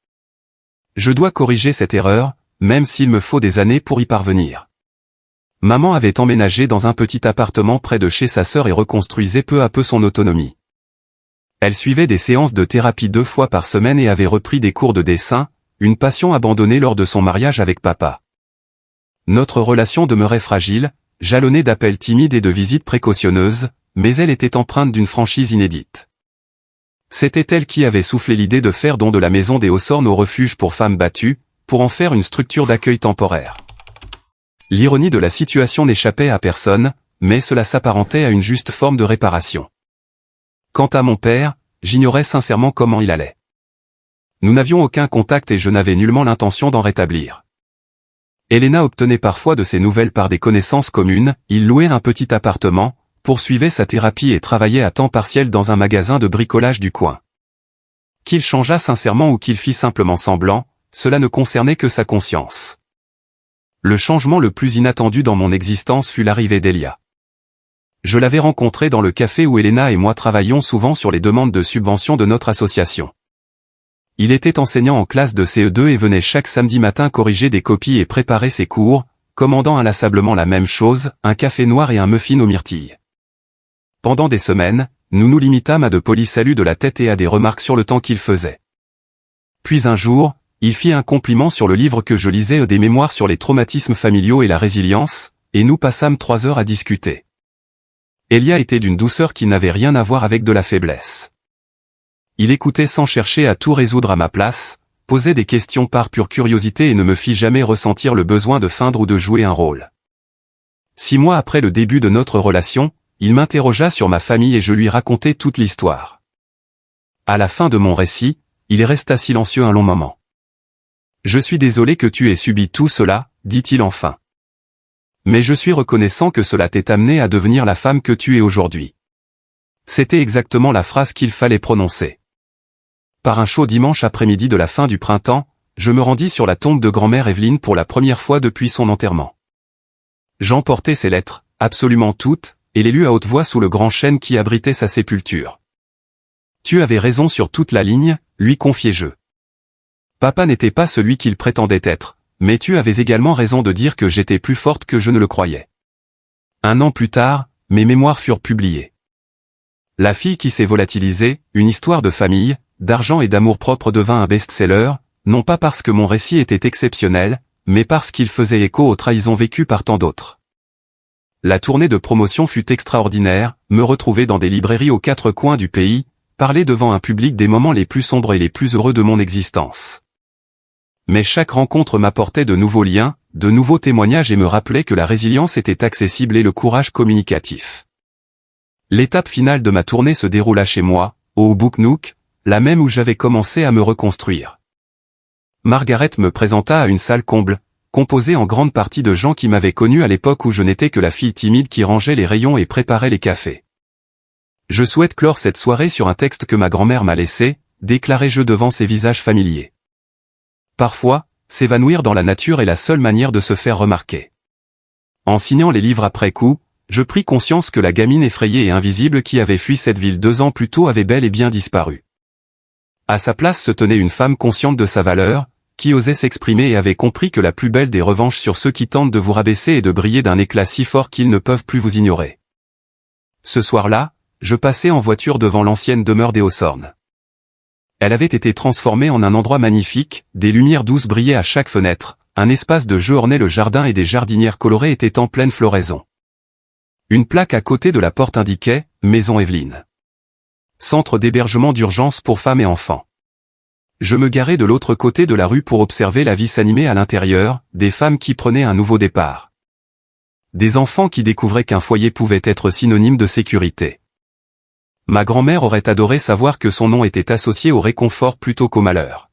Speaker 1: « Je dois corriger cette erreur, même s'il me faut des années pour y parvenir. » Maman avait emménagé dans un petit appartement près de chez sa sœur et reconstruisait peu à peu son autonomie. Elle suivait des séances de thérapie 2 fois par semaine et avait repris des cours de dessin, une passion abandonnée lors de son mariage avec papa. Notre relation demeurait fragile, jalonnée d'appels timides et de visites précautionneuses, mais elle était empreinte d'une franchise inédite. C'était elle qui avait soufflé l'idée de faire don de la maison des Haussornes au refuge pour femmes battues, pour en faire une structure d'accueil temporaire. L'ironie de la situation n'échappait à personne, mais cela s'apparentait à une juste forme de réparation. Quant à mon père, j'ignorais sincèrement comment il allait. Nous n'avions aucun contact et je n'avais nullement l'intention d'en rétablir. Elena obtenait parfois de ses nouvelles par des connaissances communes, il louait un petit appartement, poursuivait sa thérapie et travaillait à temps partiel dans un magasin de bricolage du coin. Qu'il changeât sincèrement ou qu'il fît simplement semblant, cela ne concernait que sa conscience. Le changement le plus inattendu dans mon existence fut l'arrivée d'Elia. Je l'avais rencontré dans le café où Elena et moi travaillions souvent sur les demandes de subvention de notre association. Il était enseignant en classe de CE2 et venait chaque samedi matin corriger des copies et préparer ses cours, commandant inlassablement la même chose, un café noir et un muffin aux myrtilles. Pendant des semaines, nous nous limitâmes à de polis saluts de la tête et à des remarques sur le temps qu'il faisait. Puis un jour, il fit un compliment sur le livre que je lisais des mémoires sur les traumatismes familiaux et la résilience, et nous passâmes 3 heures à discuter. Elia était d'une douceur qui n'avait rien à voir avec de la faiblesse. Il écoutait sans chercher à tout résoudre à ma place, posait des questions par pure curiosité et ne me fit jamais ressentir le besoin de feindre ou de jouer un rôle. 6 mois après le début de notre relation, il m'interrogea sur ma famille et je lui racontai toute l'histoire. À la fin de mon récit, il resta silencieux un long moment. « Je suis désolé que tu aies subi tout cela, dit-il enfin. Mais je suis reconnaissant que cela t'ait amené à devenir la femme que tu es aujourd'hui. » C'était exactement la phrase qu'il fallait prononcer. Par un chaud dimanche après-midi de la fin du printemps, je me rendis sur la tombe de grand-mère Evelyne pour la première fois depuis son enterrement. J'emportai ses lettres, absolument toutes, et les lus à haute voix sous le grand chêne qui abritait sa sépulture. « Tu avais raison sur toute la ligne, lui confiai-je. Papa n'était pas celui qu'il prétendait être, mais tu avais également raison de dire que j'étais plus forte que je ne le croyais. » 1 an plus tard, mes mémoires furent publiées. La fille qui s'est volatilisée, une histoire de famille, d'argent et d'amour-propre devint un best-seller, non pas parce que mon récit était exceptionnel, mais parce qu'il faisait écho aux trahisons vécues par tant d'autres. La tournée de promotion fut extraordinaire, me retrouver dans des librairies aux 4 coins du pays, parler devant un public des moments les plus sombres et les plus heureux de mon existence. Mais chaque rencontre m'apportait de nouveaux liens, de nouveaux témoignages et me rappelait que la résilience était accessible et le courage communicatif. L'étape finale de ma tournée se déroula chez moi, au Book Nook, la même où j'avais commencé à me reconstruire. Margaret me présenta à une salle comble, composée en grande partie de gens qui m'avaient connu à l'époque où je n'étais que la fille timide qui rangeait les rayons et préparait les cafés. Je souhaite clore cette soirée sur un texte que ma grand-mère m'a laissé, déclarai-je devant ces visages familiers. Parfois, s'évanouir dans la nature est la seule manière de se faire remarquer. En signant les livres après coup, je pris conscience que la gamine effrayée et invisible qui avait fui cette ville 2 ans plus tôt avait bel et bien disparu. À sa place se tenait une femme consciente de sa valeur, qui osait s'exprimer et avait compris que la plus belle des revanches sur ceux qui tentent de vous rabaisser est de briller d'un éclat si fort qu'ils ne peuvent plus vous ignorer. Ce soir-là, je passais en voiture devant l'ancienne demeure des Haussornes. Elle avait été transformée en un endroit magnifique, des lumières douces brillaient à chaque fenêtre, un espace de jeu ornait le jardin et des jardinières colorées étaient en pleine floraison. Une plaque à côté de la porte indiquait « Maison Evelyne ». Centre d'hébergement d'urgence pour femmes et enfants. Je me garais de l'autre côté de la rue pour observer la vie s'animer à l'intérieur, des femmes qui prenaient un nouveau départ. Des enfants qui découvraient qu'un foyer pouvait être synonyme de sécurité. Ma grand-mère aurait adoré savoir que son nom était associé au réconfort plutôt qu'au malheur.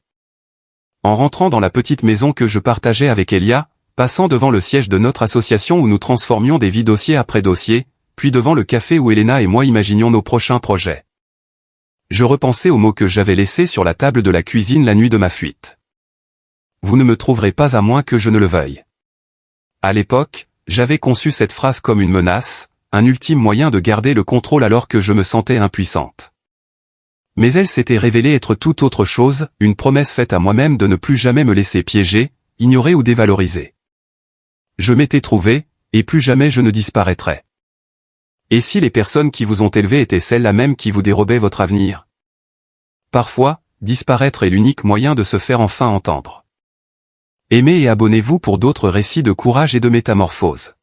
Speaker 1: En rentrant dans la petite maison que je partageais avec Elia, passant devant le siège de notre association où nous transformions des vies dossier après dossier, puis devant le café où Elena et moi imaginions nos prochains projets. Je repensais aux mots que j'avais laissés sur la table de la cuisine la nuit de ma fuite. Vous ne me trouverez pas à moins que je ne le veuille. À l'époque, j'avais conçu cette phrase comme une menace, un ultime moyen de garder le contrôle alors que je me sentais impuissante. Mais elle s'était révélée être tout autre chose, une promesse faite à moi-même de ne plus jamais me laisser piéger, ignorer ou dévaloriser. Je m'étais trouvé, et plus jamais je ne disparaîtrais. Et si les personnes qui vous ont élevé étaient celles-là même qui vous dérobaient votre avenir? Parfois, disparaître est l'unique moyen de se faire enfin entendre. Aimez et abonnez-vous pour d'autres récits de courage et de métamorphose.